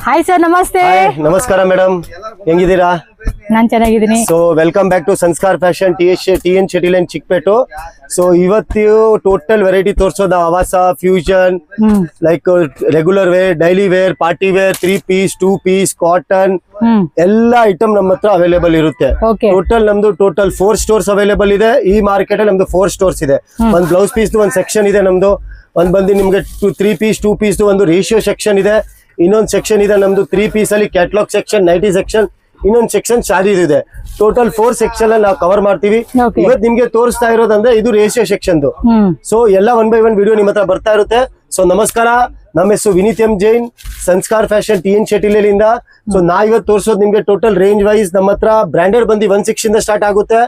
Hi sir, ನಮಸ್ತೆ. ನಮಸ್ಕಾರ madam, ಹೆಂಗಿದ್ದೀರಾ? ನಾನು ಚೆನ್ನಾಗಿದ್ದೀನಿ. So welcome back to Sanskar fashion, TN Shetty line, Chickpet. So ಇವತ್ತು ಟೋಟಲ್ ವೆರೈಟಿ ತೋರಿಸೋದು Avasa, fusion, like regular wear, daily wear, party wear, 3 piece, 2 piece, cotton ಎಲ್ಲ ಐಟಮ್ ನಮ್ಮ ಹತ್ರ ಅವೈಲೇಬಲ್ ಇರುತ್ತೆ. ನಮ್ದು ಟೋಟಲ್ 4 ಸ್ಟೋರ್ಸ್ ಅವೈಲೇಬಲ್ ಇದೆ. ಈ ಮಾರ್ಕೆಟ್ ಅಲ್ಲಿ ನಮ್ದು 4 ಸ್ಟೋರ್ಸ್ ಇದೆ. ಒಂದು ಬ್ಲೌಸ್ ಪೀಸ್ ಒಂದು ಸೆಕ್ಷನ್ ಇದೆ ನಮ್ದು. ಒಂದ್ ಬಂದು ನಿಮ್ಗೆ 3 ಪೀಸ್ 2 ಪೀಸ್ ಒಂದು ರೇಷಿಯೋ ಸೆಕ್ಷನ್ ಇದೆ. ಇನ್ನೊಂದು ಸೆಕ್ಷನ್ ಇದೆ ನಮ್ದು 3 ಪೀಸ್ ಅಲ್ಲಿ ಕ್ಯಾಟಲಾಗ್ ಸೆಕ್ಷನ್, ನೈಟಿ ಸೆಕ್ಷನ್, ಇನ್ನೊಂದು ಸೆಕ್ಷನ್ ಶಾದಿ ಇದೆ. ಟೋಟಲ್ 4 ಸೆಕ್ಷನ್ ಅಲ್ಲಿ ನಾವು ಕವರ್ ಮಾಡ್ತೀವಿ. ಇವತ್ತು ನಿಮ್ಗೆ ತೋರಿಸ್ತಾ ಇರೋದಂದ್ರೆ ಇದು ರೇಷಿಯೋ ಸೆಕ್ಷನ್. ಸೊ ಎಲ್ಲ 1 by 1 ವಿಡಿಯೋ ನಿಮ್ಮ ಹತ್ರ ಬರ್ತಾ ಇರುತ್ತೆ. ಸೊ ನಮಸ್ಕಾರ, ನಮ್ಮ ಹೆಸರು Vineeth M Jain, Sanskar fashion, TN Shetty line ಇಂದ. ಸೊ ನಾ ಇವತ್ತು ತೋರಿಸೋದು ನಿಮ್ಗೆ ಟೋಟಲ್ ರೇಂಜ್ ವೈಸ್ ನಮ್ಮ ಹತ್ರ ಬ್ರಾಂಡೆಡ್ ಬಂದು 160 ಇಂದ ಸ್ಟಾರ್ಟ್ ಆಗುತ್ತೆ.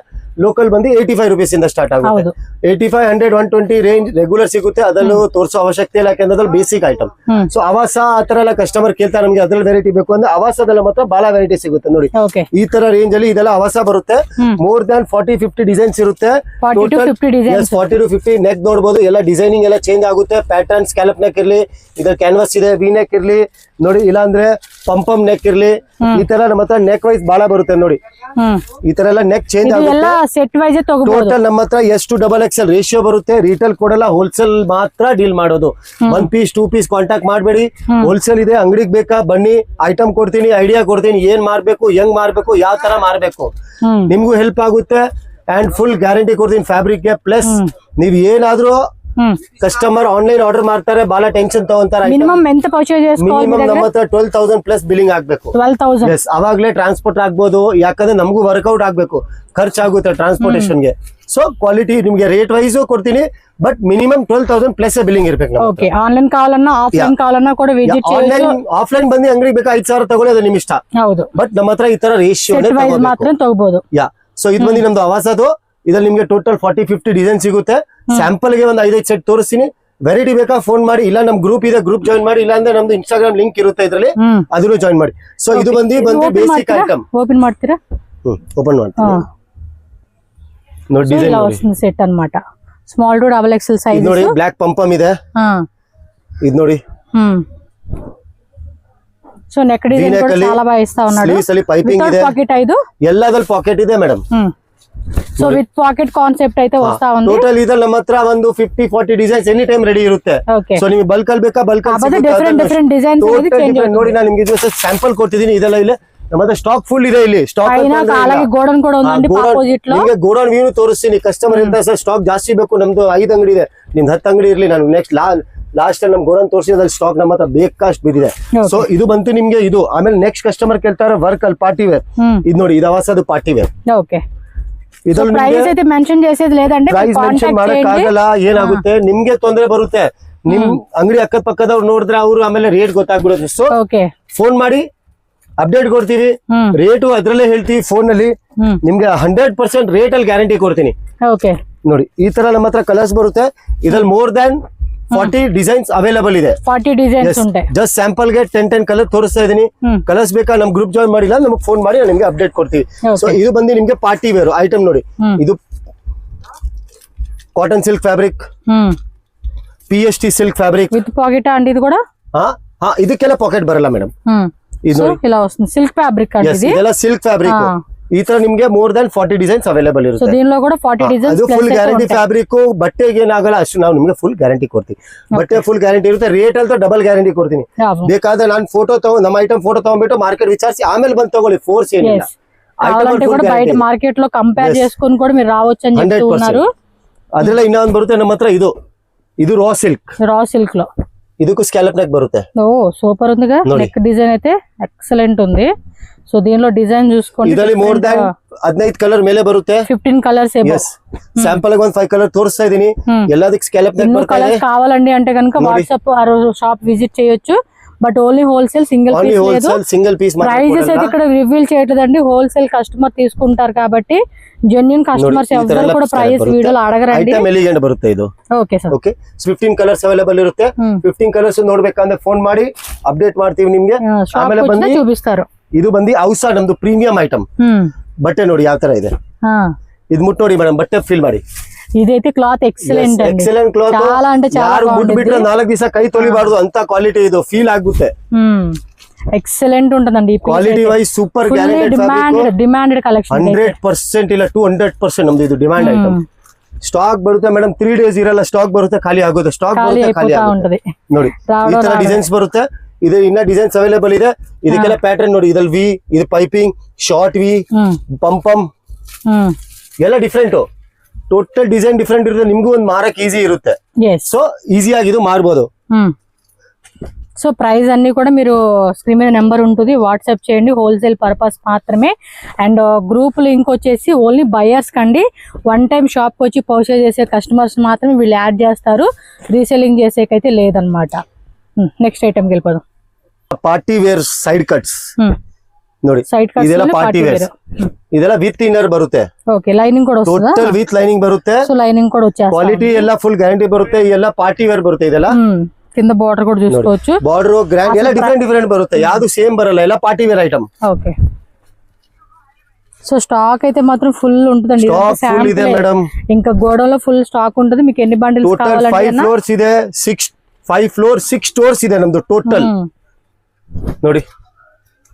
ಲೋಕಲ್ ಬಂದು 85 ರೂಪೀಸ್ ಇಂದ ಸ್ಟಾರ್ಟ್ ಆಗುತ್ತೆ. 85, 100, 120 ರೇಂಜ್ ರೆಗ್ಯುಲರ್ ಸಿಗುತ್ತೆ. ಅದರಲ್ಲೂ ತೋರಿಸೋ ಅವಶ್ಯಕತೆ ಇಲ್ಲ, ಯಾಕಂದ್ರೆ ಅದ್ರಲ್ಲಿ ಬೇಸಿಕ್ ಐಟಮ್. ಸೊ ಆವಾಸ ಆತರ ಎಲ್ಲ ಕಸ್ಟಮರ್ ಕೇಳ್ತಾರೆ, ನಮ್ಗೆ ಅದ್ರಲ್ಲಿ ವೆರೈಟಿ ಬೇಕು ಅಂದ್ರೆ ಆವಾಸದಲ್ಲಿ ಮಾತ್ರ ಬಹಳ ವೆರೈಟಿ ಸಿಗುತ್ತೆ. ನೋಡಿ ಈ ತರ ರೇಂಜ್ ಅಲ್ಲಿ ಇದೆಲ್ಲ ಆವಾಸ ಬರುತ್ತೆ. ಮೋರ್ ದ್ಯಾನ್ 40-50 ಡಿಸೈನ್ಸ್ ಇರುತ್ತೆ. 40 to 50 ನೆಕ್ ನೋಡಬಹುದು. ಎಲ್ಲ ಡಿಸೈನಿಂಗ್ ಎಲ್ಲ ಚೇಂಜ್ ಆಗುತ್ತೆ. ಪ್ಯಾಟರ್ನ್ ಸ್ಕ್ಯಾಲಪ್ ನೆಕ್ ಇರ್ಲಿ, ಇದ್ರ ಕ್ಯಾನ್ವಾಸ್ ಇದೆ, ವಿ ನೆಕ್ ಇರ್ಲಿ ನೋಡಿ, ಇಲ್ಲ ಅಂದ್ರೆ ಪಂಪಮ್ ನೆಕ್ ಇರ್ಲಿ, ಈ ತರ ನಮ್ಮ ಹತ್ರ ನೆಕ್ ವೈಸ್ ಬಹಳ ಬರುತ್ತೆ. ನೋಡಿ ಈ ತರ ಎಲ್ಲ ನೆಕ್ ಚೇಂಜ್ ಆಗುತ್ತೆ. ಟೋಟಲ್ ನಮ್ಮ ಹತ್ರ ಎಷ್ಟು XXL ರೇಷಿಯೋ ಬರುತ್ತೆ. ರಿಟೇಲ್ ಕೊಡಲ್ಲ, ಹೋಲ್ಸೇಲ್ ಮಾತ್ರ ಡೀಲ್ ಮಾಡೋದು. 1 ಪೀಸ್ 2 ಪೀಸ್ ಕಾಂಟ್ಯಾಕ್ಟ್ ಮಾಡಬೇಡಿ. ಹೋಲ್ಸೇಲ್ ಇದೆ, ಅಂಗಡಿಗೆ ಬೇಕಾ ಬನ್ನಿ, ಐಟಮ್ ಕೊಡ್ತೀನಿ, ಐಡಿಯಾ ಕೊಡ್ತೀನಿ, ಏನ್ ಮಾರ್ಬೇಕು, ಹೆಂಗ್ ಮಾರ್ಬೇಕು, ಯಾವ ತರ ಮಾರ್ಬೇಕು, ನಿಮ್ಗೂ ಹೆಲ್ಪ್ ಆಗುತ್ತೆ. ಅಂಡ್ ಫುಲ್ ಗ್ಯಾರಂಟಿ ಕೊಡ್ತೀನಿ ಫ್ಯಾಬ್ರಿಕ್ ಗೆ. ಪ್ಲಸ್ ನೀವ್ ಏನಾದ್ರೂ ಕಸ್ಟಮರ್ ಆನ್ಲೈನ್ ಆರ್ಡರ್ ಮಾಡ್ತಾರೆ, ಬಹಳ ಟೆನ್ಷನ್ ತಗೊಂತಾರೆ. ಮಿನಿಮಮ್ ನಮ್ಮ ಹತ್ರ 12,000 ಪ್ಲಸ್ ಬಿಲ್ಲಿಂಗ್ ಆಗ್ಬೇಕು. ಅವಾಗ್ಲೇ ಟ್ರಾನ್ಸ್ಪೋರ್ಟ್ ಆಗ್ಬೋದು, ಯಾಕಂದ್ರೆ ನಮಗೂ ವರ್ಕೌಟ್ ಆಗ್ಬೇಕು, ಖರ್ಚಾಗುತ್ತೆ ಟ್ರಾನ್ಸ್ಪೋರ್ಟೇಷನ್ ಗೆ. ಸೊ ಕ್ವಾಲಿಟಿ ನಿಮ್ಗೆ ರೇಟ್ ವೈಸ್ ಕೊಡ್ತೀನಿ, ಬಟ್ ಮಿನಿಮಮ್ 12,000 ಪ್ಲಸ್ ಬಿಲ್ಲಿಂಗ್ ಇರ್ಬೇಕು. ಆನ್ಲೈನ್ ಕಾಲನ್ನ ಆಫ್ಲೈನ್ ಕಾಲನ್ನ ಕೂಡ ಆಫ್ಲೈನ್ ಬಂದು ಅಂಗಡಿ ಬೇಕಾ 5,000 ತಗೊಳ್ಳಿ, ಅದು ನಿಮ್ ಇಷ್ಟ. ಬಟ್ ನಮ್ಮ ಹತ್ರ ಈ ತರ ರೇಷಿಯೋ ಮಾತ್ರ ತಗೋಬಹುದು. ಸೊ ಇದು ಬಂದು ನಮ್ದು ಆವಾಸದು. ಇದ್ರಲ್ಲಿ ನಿಮ್ಗೆ ಟೋಟಲ್ 40-50 ಡಿಸೈನ್ ಸಿಗುತ್ತೆ. ಸ್ಯಾಂಪಲ್ ಗೆ ಒಂದು 5-5 ಸೆಟ್ ತೋರಿಸ್ತೀನಿ. ವೆರೈಟಿ ಬೇಕಾ ಫೋನ್ ಮಾಡಿ, ಇಲ್ಲ ನಮ್ ಗ್ರೂಪ್ ಇದೆ, ಗ್ರೂಪ್ ಜಾಯಿನ್ ಮಾಡಿ, ಇಲ್ಲ ಅಂದ್ರೆ ನಮ್ದು ಇನ್ಸ್ಟಾಗ್ರಾಮ್ ಲಿಂಕ್ ಇರುತ್ತೆ ಇದ್ರಲ್ಲಿ, ಅದನ್ನು ಜಾಯಿನ್ ಮಾಡಿ. ಸೊ ಇದು ಬಂದು ಬೇಸಿಕ್ ಐಟಮ್. ಓಪನ್ ಮಾಡ್ತೀರಾ? ಓಪನ್ ಮಾಡ್ತೀನಿ ನೋಡಿ. ಡಿಸೈನ್ ಸೆಟ್ ಅನ್మాట. ಸ್ಮಾಲ್ ಟು XXL ಸೈಜ್ ನೋಡಿ. ಬ್ಲಾಕ್ ಪಂಪಮ್ ಇದೆ, ಇದು ನೋಡಿ. ಸೊ ನೆಕ್ ಡಿಸೈನ್ ಕೂಡ చాలా బాగా ఇస్తా ఉన్నాడు. ಸ್ಲೀವ್ಸ್ ಅಲ್ಲಿ ಪೈಪಿಂಗ್ ಇದೆ, ಪಾಕೆಟ್ ಐದು ಎಲ್ಲದಲ್ಲಿ ಪಾಕೆಟ್ ಇದೆ madam. So with packet concept ಐತೆ ವಸ್ತಾ ಒಂದು. ಟೋಟಲ್ ಇದ್ರಲ್ಲಿ ನಮ್ಮ ಹತ್ರ ಒಂದು 50-40 ಡಿಸೈನ್ಸ್ ಎನಿ ಟೈಮ್ ರೆಡಿ ಇರುತ್ತೆ. ಸೊ ನಿಮಗೆ ಬಲ್ಕ್ ಅಲ್ಲಿ ಬೇಕಾ, ಬಲ್ಕ್ ಅಲ್ಲಿ ಡಿಫರೆಂಟ್ ಡಿಸೈನ್ಸ್ ನೋಡಿ. ನಾನು ನಿಮ್ಗೆ ಸ್ಯಾಂಪಲ್ ಕೊಡ್ತಿದ್ದೀನಿ. ಇದೆಲ್ಲ ಇಲ್ಲ ನಮ್ಮ ಹತ್ರ ಸ್ಟಾಕ್ ಫುಲ್ ಇದೆ. ಇಲ್ಲಿ ಸ್ಟಾಕ್ ಗೋಡನ್ ಕೂಡ ಒಂದಂడి ಆಪೋಸಿಟ್ లో ನಿಮಗೆ ಗೋಡನ್ ವ್ಯೂ ತೋರಿಸ್ತೀನಿ. ಕಸ್ಟಮರ್ ಅಂತ ಸರ್ ಸ್ಟಾಕ್ ಜಾಸ್ತಿ ಬೇಕು, ನಮ್ದು 5 ಅಂಗಡಿ ಇದೆ, ನಿಮ್ದು 10 ಅಂಗಡಿ ಇರ್ಲಿ. ನಾನು ನೆಕ್ಸ್ಟ್ ಲಾಸ್ಟ್ ಟೈಮ್ ನಮ್ ಗೋಡನ್ ತೋರಿಸಿದಲ್ಲಿ ಸ್ಟಾಕ್ ನಮ್ಮ ಹತ್ರ ಬೇಕಷ್ಟು ಬಿದ್ದಿದೆ. ಸೊ ಇದು ಬಂತು ನಿಮ್ಗೆ ಇದು. ಆಮೇಲೆ ನೆಕ್ಸ್ಟ್ ಕಸ್ಟಮರ್ ಕೇಳ್ತಾರೆ ವರ್ಕ್ ಅಲ್ಲಿ ಪಾರ್ಟಿ ವೇರ್. ಇದು ನೋಡಿ, ಇದು ಆವಾಸದು ಪಾರ್ಟಿ ವೇರ್. ಓಕೆ, ಪ್ರೈಸ್ అయితే ಮೆನ್ಷನ್ చేసేది లేదండి, ಪ್ರೈಸ್ ಮೆನ್ಷನ್ ಮಾಡಕ್ ಆಗಲ್ಲ. ಏನಾಗುತ್ತೆ ನಿಮ್ಗೆ ತೊಂದರೆ ಬರುತ್ತೆ, ನಿಮ್ ಅಂಗಡಿ ಅಕ್ಕ ಪಕ್ಕದವ್ರು ನೋಡಿದ್ರೆ ಅವರು ಆಮೇಲೆ ರೇಟ್ ಗೊತ್ತಾಗ್ಬಿಡುತ್ತೆ. ಸೊ ಫೋನ್ ಮಾಡಿ ಅಪ್ಡೇಟ್ ಕೊಡ್ತೀವಿ, ರೇಟು ಅದ್ರಲ್ಲೇ ಹೇಳ್ತೀವಿ ಫೋನ್ ಅಲ್ಲಿ. ನಿಮ್ಗೆ 100% ರೇಟ್ ಅಲ್ಲಿ ಗ್ಯಾರಂಟಿ ಕೊಡ್ತೀನಿ. ನೋಡಿ ಈ ತರ ನಮ್ಮ ಹತ್ರ ಕಲರ್ಸ್ ಬರುತ್ತೆ. ಇದ್ರಲ್ಲಿ ಮೋರ್ ದ್ಯಾನ್ 40 ಡಿಸೈನ್ಸ್ ಅವೈಲೇಬಲ್ ಇದೆ. 40 ಡಿಸೈನ್ಸ್ ಉಂಟೆ. ಜಸ್ಟ್ ಸ್ಯಾಂಪಲ್ ಗೆ 10 ಕಲರ್ ತೋರಿಸ್ತಾ ಇದೀನಿ. ಕಲರ್ಸ್ ಬೇಕಾ ನಮ್ ಗ್ರೂಪ್ ಜಾಯಿನ್ ಮಾಡಿಲ್ಲ, ನಮಗೆ ಫೋನ್ ಮಾಡಿ ನಿಮ್ಗೆ ಅಪ್ಡೇಟ್ ಕೊಡ್ತೀವಿ. ಸೊ ಇದು ಬಂದು ನಿಮ್ಗೆ ಪಾರ್ಟಿ ವೇರ್ ಐಟಮ್ ನೋಡಿ. ಇದು cotton silk fabric, PST silk fabric with packet. And ಇದು ಕೂಡ ಇದಕ್ಕೆಲ್ಲ ಪಾಕೆಟ್ ಬರಲ್ಲ ಮೇಡಮ್. ಇದು ಸಿಲ್ಕ್ ಫ್ಯಾಬ್ರಿಕ್, ಇದೆಲ್ಲ ಸಿಲ್ಕ್ ಫ್ಯಾಬ್ರಿಕ್. ಈ ತರ ನಿಮ್ಗೆ ಮೋರ್ ದನ್ 40 ಡಿಸೈನ್ಸ್ ಅವೈಲೇಬಲ್ ಇರುತ್ತೆ. ಅದು ಫುಲ್ ಗ್ಯಾರಂಟಿ ಫ್ಯಾಬ್ರಿಕ್. ಬಟ್ಟೆಗೆ ಏನಾಗಲ್ಲ ಅಷ್ಟು ನಾವು ನಿಮ್ಗೆ ಫುಲ್ ಗ್ಯಾರಂಟಿ ಕೊಡ್ತೀವಿ. ಬಟ್ಟೆ ಫುಲ್ ಗ್ಯಾರಂಟಿ ಇರುತ್ತೆ. ರೇಟ್ ಅಂತ ಡಬಲ್ ಗ್ಯಾರಂಟಿ ಕೊಡ್ತೀನಿ. ಬೇಕಾದ್ರೆ ನಾನು ಫೋಟೋ ನಮ್ಮ ಐಟಮ್ ಫೋಟೋ ತಗೊಂಡ್ಬಿಟ್ಟು ಮಾರ್ಕೆಟ್ ವಿಚಾರಿಸಿ ಆಮೇಲೆ ಬಂದು ತಗೊಳ್ಳಿ. ಫೋರ್ಸ್ ಏನಿಲ್ಲ. మార్కెట్ లో కంపేర్ చేసుకొని కూడా మీరు రావచ్చు అని చెప్తున్నారు. ಅದ್ರಲ್ಲ ಇನ್ನೊಂದು ಬರುತ್ತೆ ನಮ್ಮ ಹತ್ರ. ಇದು ರಾ ಸಿಲ್ಕ್ లో ಇದಕ್ಕೂ ಸ್ಕ್ಯಾಲಪ್ ನೆಕ್ ಬರುತ್ತೆ. ఓ సూపర్ ఉందిగా. నెక్ డిజైన్ అయితే ఎక్సలెంట్ ఉంది. సో దీనిలో డిజైన్ చూసుకోండి. ಇದರಲ್ಲಿ ಮೋರ್ ದನ್ 15 ಕಲರ್ ಮೇಲೆ ಬರುತ್ತೆ. 15 ಕలర్స్ ಸ್ಯಾಂಪಲ್ ಗೆ ಒಂದು 5 ಕಲರ್ ತೋರಿಸ್ತಾ ಇದೀನಿ. ಎಲ್ಲದಕ್ಕೆ ಸ್ಕ್ಯಾಲಪ್ ನೆಕ್ ಬರುತ್ತೆ. కలర్స్ కావాలండి అంటే గనుక వాట్సాప్ షాప్ విజిట్ చేయొచ్చు. But only wholesale, single piece లేదు. సింగిల్ పీస్ ప్రైజెస్ అయితే ఇక్కడ రివీల్ చేయట్లేదండి. హోల్సేల్ కస్టమర్ తీసుకుంటారు కాబట్టి జెన్యూన్ కస్టమర్స్ ఎవరు కూడా ప్రైస్ వీడియోలో అడగరండి. ಐಟಮ್ ಎಲಿಗೆಂಟ್ ಬರುತ್ತೆ ಇದು. Okay sir. Okay, 15 colours available ಇರುತ್ತೆ. 15 ಕಲರ್ಸ್ ನೋಡ್ಬೇಕಂದ್ರೆ ಫೋನ್ ಮಾಡಿ ಅಪ್ಡೇಟ್ ಮಾಡ್ತೀವಿ ನಿಮ್ಗೆ. ಆಮೇಲೆ ಬಂದು చూపిస్తారు. ಇದು ಬಂದು ಔಟ್ಸೈಡ್ ನಮ್ದು ಪ್ರೀಮಿಯಂ ಐಟಮ್. ಬಟ್ಟೆ ನೋಡಿ ಯಾವ ತರ ಇದೆ. ಇದು ಮುಟ್ ನೋಡಿ ಮೇಡಮ್, ಬಟ್ಟೆ ಫೀಲ್ ಮಾಡಿ. ಇದೈತೆ ಕ್ಲಾತ್ ಎಕ್ಸಲೆಂಟ್ ಅಂడి. Excellent cloth. చాలా అంటే చాలా ಯಾರು ಮುಟ್ಬಿಟ್ರೆ 4 ದಿವಸ ಕೈ ತೊಳಿಬಾರ್ದು ಅಂತ ಕ್ವಾಲಿಟಿ ಇದು. ಫೀಲ್ ಆಗುತ್ತೆ. ఎక్సలెంట్ ఉంటుందండి ఈ quality wise super guaranteed demanded collection 100% ಇಲ್ಲ 200% ನಮ್ದು ಇದು ಡಿಮಾಂಡ್ ಐಟಮ್. ಸ್ಟಾಕ್ ಬರುತ್ತೆ ಮೇಡಮ್, 3 days ಇರಲ್ಲ, ಸ್ಟಾಕ್ ಬರುತ್ತೆ ಖಾಲಿ ಆಗುತ್ತೆ, ಸ್ಟಾಕ್ ಬರುತ್ತೆ ಖಾಲಿ ಆಗುತ್ತೆ. ನೋಡಿ ಈ ತರ ಡಿಸೈನ್ಸ್ ಬರುತ್ತೆ, ಇದು ಇನ್ನ ಡಿಸೈನ್ಸ್ ಅವೈಲೇಬಲ್ ಇದೆ. ಇದಕ್ಕೆಲ್ಲ ಪ್ಯಾಟರ್ನ್ ನೋಡಿ, ಇದ್ರಲ್ಲಿ ವಿ, ಇದು ಪೈಪಿಂಗ್, ಶಾರ್ಟ್ ವಿ, ಪಂಪಮ್ ಎಲ್ಲ ಡಿಫ್ರೆಂಟ್, ಟೋಟಲ್ ಡಿಸೈನ್ ಡಿಫ್ರೆಂಟ್ ಇರುತ್ತೆ. ನಿಮ್ಗೂ ಒಂದು ಮಾರಕ್ ಈಸಿ ಇರುತ್ತೆ, ಸೊ ಈಸಿಯಾಗಿ ಇದು ಮಾರ್ಬೋದು. సో ప్రైస్ అన్ని కూడా మీరు స్క్రీన్ మీద నెంబర్ ఉంటుంది, వాట్సాప్ చేయండి. హోల్సేల్ పర్పస్ మాత్రమే. అండ్ గ్రూప్ లింక్ వచ్చేసి ఓన్లీ బయర్స్ కండి. వన్ టైం షాప్కి వచ్చి పర్చేజ్ చేసే కస్టమర్స్ మాత్రమే వీళ్ళు యాడ్ చేస్తారు, రీసెల్లింగ్ చేసేకైతే లేదనమాట. నెక్స్ట్ ఐటమ్కి వెళ్ళిపోదాం. ಪಾರ್ಟಿ ವೇರ್ ಸೈಡ್ ಕಟ್ಸ್ ನೋಡಿ, ಸೈಡ್ ಕಟ್ಸ್ ಇದೆಲ್ಲ ಪಾರ್ಟಿ ವೇರ್, ಇದೆಲ್ಲ ವಿತ್ ಇನ್ನರ್ ಬರುತ್ತೆ. ಓಕೆ, ಲೈನಿಂಗ್ ಕೂಡ ವస్తుందా? ಟೋಟಲ್ ವಿತ್ ಲೈನಿಂಗ್ ಬರುತ್ತೆ. సో లైనింగ్ కూడా వచ్చేస్తుంది. ಕ್ವಾಲಿಟಿ ಎಲ್ಲ ಫುಲ್ ಗ್ಯಾರಂಟಿ ಬರುತ್ತೆ. ಎಲ್ಲ ಪಾರ್ಟಿ ವೇರ್ ಬರುತ್ತೆ. ಇದೆಲ್ಲ కింద బార్డర్ కూడా చూసుకోవచ్చు. బార్డర్ గ్రాండ్ ಎಲ್ಲ ಡಿಫರೆಂಟ್ ಬರುತ್ತೆ, ಯಾವುದು ಸೇಮ್ ಬರಲ್ಲ, ಎಲ್ಲ party wear item. Okay, so stock అయితే మాత్రం ఫుల్ ఉంటుందండి. స్టాక్ ఫుల్ ಇದೆ మేడం, ఇంకా గోడలో ఫుల్ స్టాక్ ఉంటుంది. మీకు ఎన్ని బండిల్స్ కావాలంటే 5 ఫ్లోర్స్ ಇದೆ, 5 ಫ್ಲೋರ್ 6 ಸ್ಟೋರ್ಸ್ ಇದೆ ನಮ್ದು ಟೋಟಲ್. ನೋಡಿ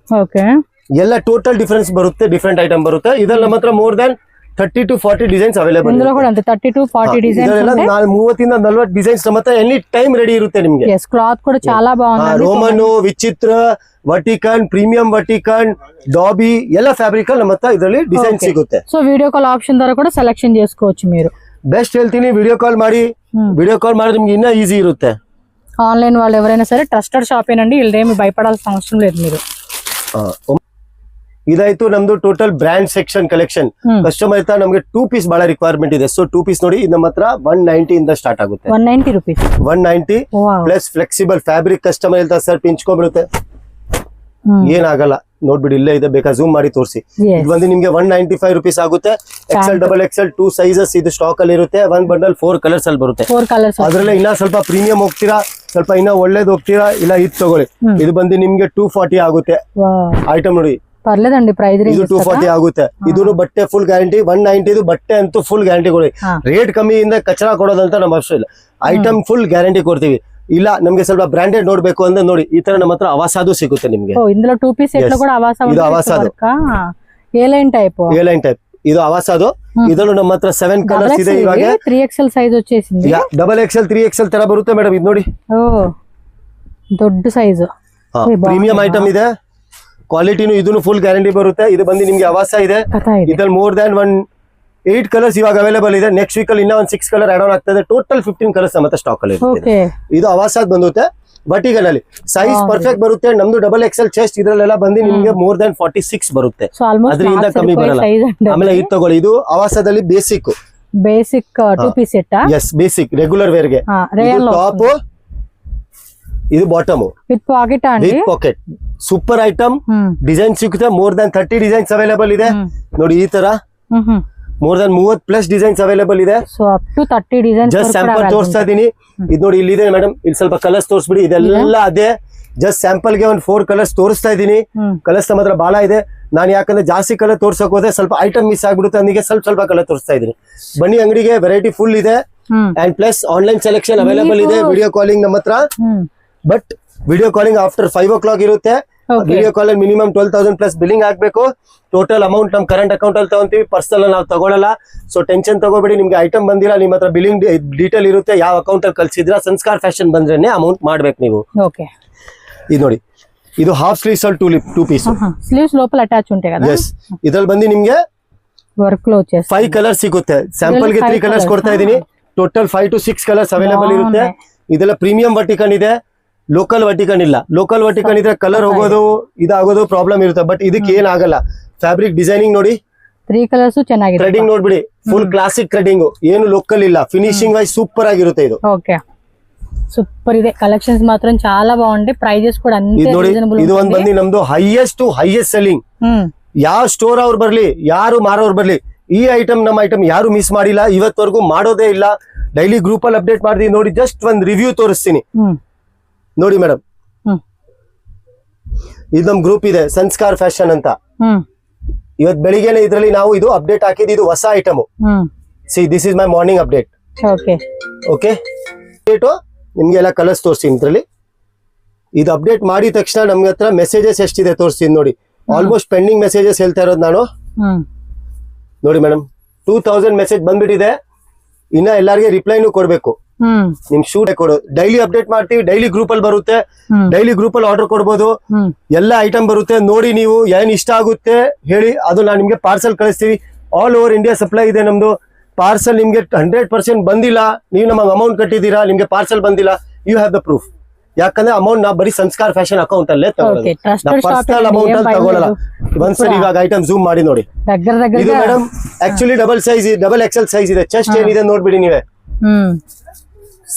ಓಕೆ, ಎಲ್ಲ ಟೋಟಲ್ ಡಿಫರೆನ್ಸ್ ಬರುತ್ತೆ, ಡಿಫರೆಂಟ್ ಐಟಮ್ ಬರುತ್ತೆ. ಇದೆಲ್ಲ ಮಾತ್ರ more than 30 to 40 designs available. ಇಂదులో కూడా అంతే 30 to 40 ಡಿಸೈನ್ಸ್ ఉంటాయి. 30 ಇಂದ 40 ಡಿಸೈನ್ಸ್ ನಮ್ಮ ಎನಿ ಟೈಮ್ ರೆಡಿ ಇರುತ್ತೆ ನಿಮಗೆ. yes, ಕ್ಲಾತ್ ಕೂಡ చాలా బాగుంది. ರೋಮನ್, ವಿಚಿತ್ರ, ವರ್ಟಿಕನ್, ಪ್ರೀಮಿಯಂ ವರ್ಟಿಕನ್, ಡಾಬಿ ಎಲ್ಲ ಫ್ಯಾಬ್ರಿಕ್ ನಮ್ಮ ಹತ್ರ ಇದರಲ್ಲಿ ಡಿಸೈನ್ ಸಿಗುತ್ತೆ. సో వీడియో కాల్ ఆప్షన్ ద్వారా కూడా సెలెక్షన్ చేసుకోవచ్చు మీరు. ಬೆಸ್ಟ್ ಹೇಳ್ತೀನಿ, ವಿಡಿಯೋ ಕಾಲ್ ಮಾಡಿ. ವಿಡಿಯೋ ಕಾಲ್ ಮಾಡಿದ್ರೆ ನಿಮ್ಗೆ ಇನ್ನೂ ಈಸಿ ಇರುತ್ತೆ. ఆన్లైన్ వాళ్ళు ఎవరైనా సరే ట్రస్టెడ్ షాపేనండి, వీళ్ళేమి భయపడాల్సిన అవసరం లేదు మీరు. ಇದಾಯ್ತು ನಮ್ದು total brand section collection. Customer ಇರ್ತಾ ನಮ್ಗೆ 2 ಪೀಸ್ ಬಹಳ ರಿಕ್ವೈರ್ಮೆಂಟ್ ಇದೆ. ಸೊ 2 ಪೀಸ್ ನೋಡಿ, ಇದು ನಮ್ಮ ಹತ್ರ 190 ಇಂದ ಸ್ಟಾರ್ಟ್ ಆಗುತ್ತೆ. 190 rupees, 190 plus flexible fabric. Customer ಇರ್ತಾ ಸರ್ ಪಿಂಚ್ಕೊಂಡ್ಬಿಡುತ್ತೆ, ಏನಾಗಲ್ಲ ನೋಡ್ಬಿಡಿ, ಇಲ್ಲೇ ಇದೆ, ಬೇಕಾ ಝೂಮ್ ಮಾಡಿ ತೋರಿಸಿ. ಇದು ಬಂದು ನಿಮ್ಗೆ 195 ರೂಪೀಸ್ ಆಗುತ್ತೆ. XL, XXL 2 ಸೈಜಸ್ ಇದು ಸ್ಟಾಕ್ ಅಲ್ಲಿ ಇರುತ್ತೆ. 1 ಬಂಡಲ್ 4 ಕಲರ್ಸ್ ಅಲ್ಲಿ ಬರುತ್ತೆ. ಅದ್ರಲ್ಲೇ ಇನ್ನ ಸ್ವಲ್ಪ ಪ್ರೀಮಿಯಂ ಹೋಗ್ತೀರಾ, ಸ್ವಲ್ಪ ಇನ್ನ ಒಳ್ಳೇದು ಹೋಗ್ತೀರಾ, ಇಲ್ಲ ಇದು ತಗೊಳ್ಳಿ. ಇದು ಬಂದು ನಿಮ್ಗೆ 240 ಆಗುತ್ತೆ. ಐಟಮ್ ನೋಡಿ, పర్లేదండి ప్రైస్ రేంజ్. ಇದು 240 ಆಗುತ್ತೆ. ಇದು ಬಟ್ಟೆ ಫುಲ್ ಗ್ಯಾರಂಟಿ. 190 ಇದು ಬಟ್ಟೆ ಅಂತೂ ಫುಲ್ ಗ್ಯಾರಂಟಿ ಕೊಡಿ. ರೇಟ್ ಕಮ್ಮಿಯಿಂದ ಕಚರಾ ಕೊಡೋದಂತ ನಮ್ಮ ಅವಶ್ಯ ಇಲ್ಲ. ಐಟಮ್ ಫುಲ್ ಗ್ಯಾರಂಟಿ ಕೊಡ್ತೀವಿ. ಇಲ್ಲ ನಮ್ಗೆ ಸ್ವಲ್ಪ ಬ್ರಾಂಡೆಡ್ ನೋಡ್ಬೇಕು ಅಂದ್ರೆ ನೋಡಿ, ಈ ತರ ನಮ್ಮ ಹತ್ರ ಅವಾಸಾದು ಸಿಗುತ್ತೆ ನಿಮ್ಗೆ. ಇಂదులో 2 ಪೀಸ್ ಸೆಟ್ లో కూడా ಅವಾಸಾ ಇದು ಅವಾಸಾದು ఏ లైన్ టైప్, ಇದು ಅವಾಸಾದು. ಇದನ್ನು ನಮ್ಮ ಹತ್ರ 7 ಕಲರ್ಸ್ ಇದೆ. ಇವಾಗ 3XL ಸೈಜ್ వచ్చేసింది. XXL 3XL ತರ ಬರುತ್ತೆ ಮೇಡಮ್. ಇದು ನೋಡಿ, ದೊಡ್ಡ ಸೈಜ್ ಪ್ರೀಮಿಯಂ ಐಟಮ್ ಇದೆ. ಕ್ವಾಲಿಟಿನು ಇದನ್ನು ಫುಲ್ ಗ್ಯಾರಂಟಿ ಬರುತ್ತೆ. ಇದು ಬಂದು ನಿಮ್ಗೆ ಅವಾಸ ಇದೆ. ಇದ್ರಲ್ಲಿ ಮೋರ್ ದ್ಯಾನ್ 8 ಕಲರ್ಸ್ ಇವಾಗ ಅವೈಲೇಬಲ್ ಇದೆ. ನೆಕ್ಸ್ಟ್ ವೀಕ್ ಅಲ್ಲಿ ಇನ್ನ ಒಂದು 6 ಕಲರ್ ಆಡ್ ಆನ್ ಆಗ್ತದೆ. ಟೋಟಲ್ 15 ಕಲರ್ಸ್ ನಮ್ಮ ಸ್ಟಾಕ್ ಅಲ್ಲಿ ಇರುತ್ತೆ. ಇದು ಅವಾಸಾದ್ ಬಂದುತ್ತೆ. ವರ್ಟಿಕಲ್ ಅಲ್ಲಿ ಸೈಜ್ ಪರ್ಫೆಕ್ಟ್ ಬರುತ್ತೆ. ನಮ್ದು XXL ಚೆಸ್ಟ್ ಇದ್ರಲ್ಲೆಲ್ಲ ಬಂದು ನಿಮ್ಗೆ ಮೋರ್ ದ್ಯಾನ್ 46 ಬರುತ್ತೆ, ಅದರಿಂದ ಕಮ್ಮಿ ಬರಲ್ಲ. ಆಮೇಲೆ ಇದು ತಗೊಳ್ಳಿ, ಇದು ಅವಾಸದಲ್ಲಿ basic 2 piece set. Yes, basic regular wear ಗೆ. ಟಾಪ್, ಇದು bottom with pocket with pocket. Super item. Design ಸಿಗುತ್ತೆ, ಮೋರ್ ದ್ಯಾನ್ 30 ಡಿಸೈನ್ಸ್ ಅವೈಲೇಬಲ್ ಇದೆ. ನೋಡಿ ಈ ತರ ಮೋರ್ ದ್ಯಾನ್ 30+ ಡಿಸೈನ್ಸ್ ಅವೈಲೇಬಲ್ ಇದೆ. So up to 30 designs. Just sample ತೋರಿಸ್ತಾ ಇದೀನಿ. ಇದು ನೋಡಿ, ಇಲ್ಲಿದೆ ಮೇಡಮ್. ಇಲ್ಲಿ ಸ್ವಲ್ಪ ಕಲರ್ಸ್ ತೋರಿಸ್ಬಿಡಿ. ಇದೆಲ್ಲ ಅದೇ, ಜಸ್ಟ್ ಸ್ಯಾಂಪಲ್ ಗೆ ಒಂದು 4 ಕಲರ್ಸ್ ತೋರಿಸ್ತಾ ಇದೀನಿ. ಕಲರ್ಸ್ ನಮ್ಮ ಹತ್ರ ಬಹಳ ಇದೆ. ನಾನು ಯಾಕಂದ್ರೆ ಜಾಸ್ತಿ ಕಲರ್ ತೋರ್ಸಕ್ ಹೋದ್ರೆ ಸ್ವಲ್ಪ ಐಟಮ್ ಮಿಸ್ ಆಗ್ಬಿಡುತ್ತೆ, ಅದಕ್ಕೆ ಸ್ವಲ್ಪ ಕಲರ್ ತೋರಿಸ್ತಾ ಇದೀನಿ. ಬನ್ನಿ ಅಂಗಡಿಗೆ, ವೆರೈಟಿ ಫುಲ್ ಇದೆ. And plus online selection available ಇದೆ. ವಿಡಿಯೋ ಕಾಲಿಂಗ್ ನಮ್ಮ ಹತ್ರ, but video calling after 5 o'clock ಇರುತ್ತೆ. ವಿಡಿಯೋ ಕಾಲ್ ಅಲ್ಲಿ ಮಿನಿಮಮ್ 12,000 ಪ್ಲಸ್ ಬಿಲ್ಲಿಂಗ್ ಆಗ್ಬೇಕು. ಟೋಟಲ್ ಅಮೌಂಟ್ ನಮ್ ಕರೆಂಟ್ ಅಕೌಂಟ್ ಅಲ್ಲಿ ತಗೊಂತೀವಿ, ಪರ್ಸನಲ್ ನಾವು ತಗೊಳಲ್ಲ. ಸೊ ಟೆನ್ಷನ್ ತಗೋಬೇಡಿ. ನಿಮ್ಗೆ ಐಟಮ್ ಬಂದಿಲ್ಲ, ನಿಮ್ಮ ಹತ್ರ ಬಿಲ್ಲಿಂಗ್ ಡೀಟೇಲ್ ಇರುತ್ತೆ, ಯಾವ ಅಕೌಂಟ್ ಅಲ್ಲಿ ಕಳ್ಸಿದ್ರ. ಸಂಸ್ಕಾರ ಫ್ಯಾಷನ್ ಬಂದ್ರೇನೆ ಅಮೌಂಟ್ ಮಾಡ್ಬೇಕು ನೀವು. ಇದು ನೋಡಿ, ಇದು ಹಾಫ್ ಸ್ಲೀವ್ಸ್ ಅಲ್ಲಿ 2 ಪೀಸ್ ಸ್ಲೀವ್ಸ್ ಲೋಪಲ್ ಅಟ್ಯಾಚ್ ಉಂಟೆ కదా. ಎಸ್, ಇದ್ರಲ್ಲಿ ಬಂದು ನಿಮ್ಗೆ ವರ್ಕ್ ಲೋ 5 ಕಲರ್ಸ್ ಸಿಗುತ್ತೆ. ಸ್ಯಾಂಪಲ್ ಗೆ 3 ಕಲರ್ಸ್ ಕೊಡ್ತಾ ಇದೀನಿ. ಟೋಟಲ್ 5 to 6 ಕಲರ್ಸ್ ಅವೈಲೇಬಲ್ ಇರುತ್ತೆ. ಇದೆಲ್ಲ ಪ್ರೀಮಿಯಂ ವರ್ಟಿಕನ್ ಇದೆ, ಲೋಕಲ್ ವರ್ಟಿಕನ್ ಇಲ್ಲ. ಲೋಕಲ್ ವರ್ಟಿಕನ್ ಇದ್ರೆ ಕಲರ್ ಹೋಗೋದು, ಇದಾಗೋದು ಪ್ರಾಬ್ಲಮ್ ಇರುತ್ತೆ. ಬಟ್ ಇದಕ್ಕೆ ಏನಾಗಲ್ಲ. ಫ್ಯಾಬ್ರಿಕ್ ಡಿಸೈನಿಂಗ್ ನೋಡಿ, 3 ಕಲರ್ಸ್ ಚೆನ್ನಾಗಿದೆ. ಥ್ರೆಡಿಂಗ್ ನೋಡ್ಬಿಡಿ, ಫುಲ್ ಕ್ಲಾಸಿಕ್ ಥ್ರೆಡಿಂಗ್, ಏನು ಲೋಕಲ್ ಇಲ್ಲ. ಫಿನಿಶಿಂಗ್ ವೈಸ್ ಸೂಪರ್ ಆಗಿರುತ್ತೆ ಇದು. ಓಕೆ, ಸೂಪರ್ ಇದೆ. ಕಲೆಕ್ಷನ್ಸ್ ಮಾತ್ರ చాలా బాగుంటాయి. ಪ್ರೈಸಸ್ ಕೂಡ ಅಂತೆ ರೀಸನಬಲ್. ಇದು ಒಂದು ಬಂದು ನಮ್ದು ಹೈಯೆಸ್ಟ್ ಸೆಲ್ಲಿಂಗ್. ಯಾವ ಸ್ಟೋರ್ ಅವ್ರು ಬರ್ಲಿ, ಯಾರು ಮಾರೋರು ಬರ್ಲಿ, ಈ ಐಟಮ್ ನಮ್ಮ ಐಟಮ್ ಯಾರು ಮಿಸ್ ಮಾಡಿಲ್ಲ, ಇವತ್ತವರೆಗೂ ಮಾಡೋದೇ ಇಲ್ಲ. ಡೈಲಿ ಗ್ರೂಪ್ ಅಲ್ಲಿ ಅಪ್ಡೇಟ್ ಮಾಡ್ತೀವಿ. ನೋಡಿ, ಜಸ್ಟ್ ಒಂದು ರಿವ್ಯೂ ತೋರಿಸ್ತೀನಿ ನೋಡಿ ಮೇಡಮ್. ಇದು ನಮ್ ಗ್ರೂಪ್ ಇದೆ, ಸಂಸ್ಕಾರ ಫ್ಯಾಷನ್ ಅಂತ. ಇವತ್ ಬೆಳಿಗ್ಗೆನೆ ಇದ್ರಲ್ಲಿ ನಾವು ಇದು ಅಪ್ಡೇಟ್ ಹಾಕಿದ್. ಇದು ಹೊಸ item. C, this is my morning update. Okay, ನಿಮ್ಗೆ ಎಲ್ಲ ಕಲರ್ಸ್ ತೋರಿಸ್ತೀನಿ. ಇದ್ರಲ್ಲಿ ಇದು ಅಪ್ಡೇಟ್ ಮಾಡಿದ ತಕ್ಷಣ ನಮ್ಗೆ ಹತ್ರ ಮೆಸೇಜಸ್ ಎಷ್ಟಿದೆ ತೋರಿಸ್ತೀನಿ ನೋಡಿ. ಆಲ್ಮೋಸ್ಟ್ ಪೆಂಡಿಂಗ್ ಮೆಸೇಜಸ್ ಹೇಳ್ತಾ ಇರೋದು ನಾನು. ನೋಡಿ ಮೇಡಮ್ 2000 ಮೆಸೇಜ್ ಬಂದ್ಬಿಟ್ಟಿದೆ. ಇನ್ನ ಎಲ್ಲಾರ್ಗೆ ರಿಪ್ಲೈನು ಕೊಡ್ಬೇಕು. ನಿಮ್ ಶೂಟ್ ಕೊಡು. ಡೈಲಿ ಅಪ್ಡೇಟ್ ಮಾಡ್ತೀವಿ, ಡೈಲಿ ಗ್ರೂಪ್ ಅಲ್ಲಿ ಬರುತ್ತೆ, ಡೈಲಿ ಗ್ರೂಪ್ ಅಲ್ಲಿ ಆರ್ಡರ್ ಕೊಡ್ಬೋದು. ಎಲ್ಲ ಐಟಮ್ ಬರುತ್ತೆ. ನೋಡಿ ನೀವು ಏನ್ ಇಷ್ಟ ಆಗುತ್ತೆ ಹೇಳಿ, ಅದು ನಾನು ನಿಮ್ಗೆ ಪಾರ್ಸಲ್ ಕಳಿಸ್ತೀವಿ. ಆಲ್ ಓವರ್ ಇಂಡಿಯಾ ಸಪ್ಲೈ ಇದೆ ನಮ್ದು. ಪಾರ್ಸಲ್ ನಿಮ್ಗೆ 100% ಬಂದಿಲ್ಲ, ನೀವು ನಮಗೆ ಅಮೌಂಟ್ ಕಟ್ಟಿದೀರಾ, ನಿಮ್ಗೆ ಪಾರ್ಸಲ್ ಬಂದಿಲ್ಲ, ಯು ಹ್ಯಾವ್ ದ ಪ್ರೂಫ್. ಯಾಕಂದ್ರೆ ಅಮೌಂಟ್ ನಾ ಬರೀ ಸಂಸ್ಕಾರ ಫ್ಯಾಷನ್ ಅಕೌಂಟ್ ಅಲ್ಲೇ ಪರ್ಸನಲ್ ಅಮೌಂಟ್ ಅಲ್ಲಿ ತಗೊಳ್ಳಲ್ಲ. ಒಂದ್ಸರಿ ಇವಾಗ ಐಟಮ್ ಝೂಮ್ ಮಾಡಿ ನೋಡಿ. ಇದು madam actually double XL size ಇದೆ. ಚೆಸ್ಟ್ ಏನಿದೆ ನೋಡ್ಬಿಡಿ ನೀವೇ.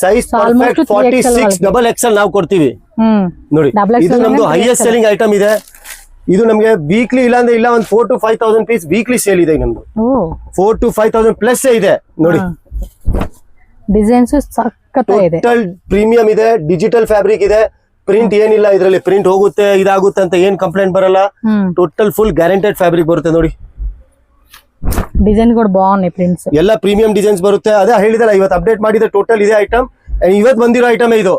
ಸೈಜ್ ಪರ್ಫೆಕ್ಟ್ 46 ಡಬಲ್ ಎಕ್ಸೆಲ್ ನಾವು ಕೊಡ್ತೀವಿ ನೋಡಿ. ಇದು ನಮ್ದು ಹೈಯೆಸ್ಟ್ ಸೆಲ್ಲಿಂಗ್ ಐಟಮ್ ಇದೆ. ಇದು ನಮ್ಗೆ ವೀಕ್ಲಿ ಇಲ್ಲ ಅಂದ್ರೆ ಇಲ್ಲ, ಒಂದು 4,000 to 5,000 ಪೀಸ್ ವೀಕ್ಲಿ ಸೇಲ್ ಇದೆ ನಮ್ದು. 4,000 to 5,000 ಪ್ಲಸ್ ಇದೆ ನೋಡಿ. ಡಿಸೈನ್ಸ್ ಸಕ್ಕತ್ತಾಗಿದೆ. ಟೋಟಲ್ ಪ್ರೀಮಿಯಂ ಇದೆ, ಡಿಜಿಟಲ್ ಫ್ಯಾಬ್ರಿಕ್ ಇದೆ. ಪ್ರಿಂಟ್ ಏನಿಲ್ಲ ಇದರಲ್ಲಿ, ಪ್ರಿಂಟ್ ಹೋಗುತ್ತೆ ಇದಾಗುತ್ತೆ ಅಂತ ಏನ್ ಕಂಪ್ಲೇಂಟ್ ಬರಲ್ಲ. ಟೋಟಲ್ ಫುಲ್ ಗ್ಯಾರಂಟೆಡ್ ಫ್ಯಾಬ್ರಿಕ್ ಬರುತ್ತೆ ನೋಡಿ. ಡಿಸೈನ್ ಕೂಡ ಬಾగున్నాయి, ಪ್ರಿಂಟ್ಸ್ ಎಲ್ಲ ಪ್ರೀಮಿಯಂ ಡಿಸೈನ್ಸ್ ಬರುತ್ತೆ. ಅದೇ ಹೇಳಿದಲ್ಲ, ಇವತ್ತು ಅಪ್ಡೇಟ್ ಮಾಡಿದ ಟೋಟಲ್ ಇದೆ ಐಟಮ್. ಇವತ್ತು ಬಂದಿರೋ ಐಟಮ್ ಇದು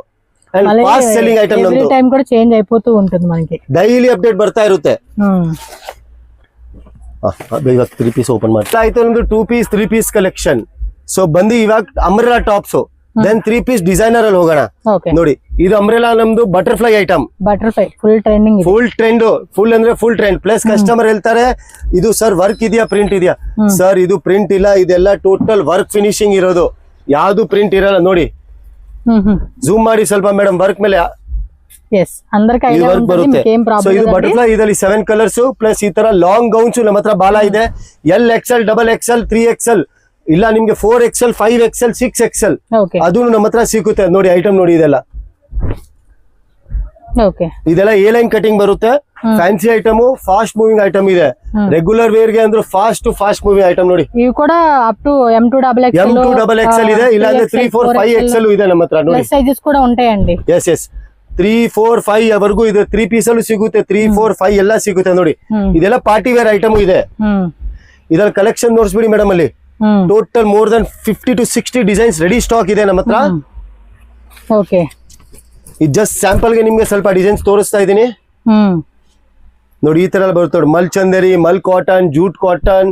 fast selling item. Every time ಕೂಡ ಚೇಂಜ್ అయిపోతూ ఉంటుంది మనకి. ಡೈಲಿ ಅಪ್ಡೇಟ್ ಬರ್ತಾ ಇರುತ್ತೆ. ಇವತ್ತು 3 ಪೀಸ್ ಓಪನ್ ಮಾಡ್ತಾ ಆಯ್ತು ನಮ್ದು 2 ಪೀಸ್ 3 ಪೀಸ್ ಕಲೆಕ್ಷನ್. ಸೊ ಬಂದು ಇವಾಗ umbrella tops, then 3 piece designer ಅಲ್ಲಿ ಹೋಗೋಣ ನೋಡಿ. ಇದು ಅಂಬ್ರೆಲಾ ನಮ್ದು butterfly item. Butterfly full trending, full trend, full ಅಂದ್ರೆ ಫುಲ್ ಟ್ರೆಂಡ್. ಪ್ಲಸ್ ಕಸ್ಟಮರ್ ಹೇಳ್ತಾರೆ ಇದು ಸರ್ ವರ್ಕ್ ಇದೆಯಾ, ಪ್ರಿಂಟ್ ಇದೆಯಾ? ಸರ್ ಇದು ಪ್ರಿಂಟ್ ಇಲ್ಲ, ಇದೆಲ್ಲ ಟೋಟಲ್ ವರ್ಕ್ ಫಿನಿಶಿಂಗ್ ಇರೋದು, ಯಾವ್ದು ಪ್ರಿಂಟ್ ಇರಲ್ಲ ನೋಡಿ. ಝೂಮ್ ಮಾಡಿ ಸ್ವಲ್ಪ ಮೇಡಮ್, ವರ್ಕ್ ಮೇಲೆ ವರ್ಕ್ ಬರುತ್ತೆ. ಸೊ ಇದು ಬಟರ್ಫ್ಲೈ, ಇದರಲ್ಲಿ 7 ಕಲರ್ಸ್ ಪ್ಲಸ್ ಈ ತರ ಲಾಂಗ್ ಗೌನ್ಸ್ ನಮ್ಮ ಹತ್ರ ಬಾಲ ಇದೆ. LXL, XXL, 3XL, ಇಲ್ಲ ನಿಮ್ಗೆ 4XL, 5XL, 6XL ಅದು ನಮ್ಮ ಹತ್ರ ಸಿಗುತ್ತೆ ನೋಡಿ. ಐಟಮ್ ನೋಡಿ, ಇದೆಲ್ಲ ಎ ಲೈನ್ ಕಟಿಂಗ್ ಬರುತ್ತೆ. Fancy item, fast moving item ಇದೆ. ರೆಗ್ಯುಲರ್ ವೇರ್ ಗೆ ಅಂದ್ರೆ ಫಾಸ್ಟ್ ಮೂವಿಂಗ್ ಐಟಮ್ ನೋಡಿ. ಇವು ಕೂಡ ಅಪ್ ಟು M2XL ಇದೆ, ಇಲ್ಲ ಅಂದ್ರೆ 3, 4, 5XL ಇದೆ ನಮ್ಮ ಹತ್ರ ನೋಡಿ. ಸೈಜಸ್ ಕೂಡ ఉంటాయండి. ಎಸ್ 3, 4, 5 ವರೆಗೂ ಇದೆ. 3 ಪೀಸ್ ಅಲ್ಲೂ ಸಿಗುತ್ತೆ, 3, 4, 5 ಎಲ್ಲ ಸಿಗುತ್ತೆ ನೋಡಿ. ಇದೆಲ್ಲ ಪಾರ್ಟಿ ವೇರ್ ಐಟಮ್ ಇದೆ. ಇದ್ರಲ್ಲಿ ಕಲೆಕ್ಷನ್ ನೋಡ್ಸ್ಬಿಡಿ ಮೇಡಮ್. ಅಲ್ಲಿ total more than 50 to 60 designs ready stock ಇದೆ ನಮ್ಮ ಹತ್ರ. ಓಕೆ, ಇದು ಜಸ್ಟ್ ಸ್ಯಾಂಪಲ್ ಗೆ ನಿಮ್ಗೆ ಸ್ವಲ್ಪ ಡಿಸೈನ್ಸ್ ತೋರಿಸ್ತಾ ಇದೀನಿ ನೋಡಿ. ಈ ತರ ಬರುತ್ತೆ ನೋಡಿ. ಮಲ್ ಚಂದೇರಿ, ಮಲ್ ಕಾಟನ್, ಜೂಟ್ ಕಾಟನ್,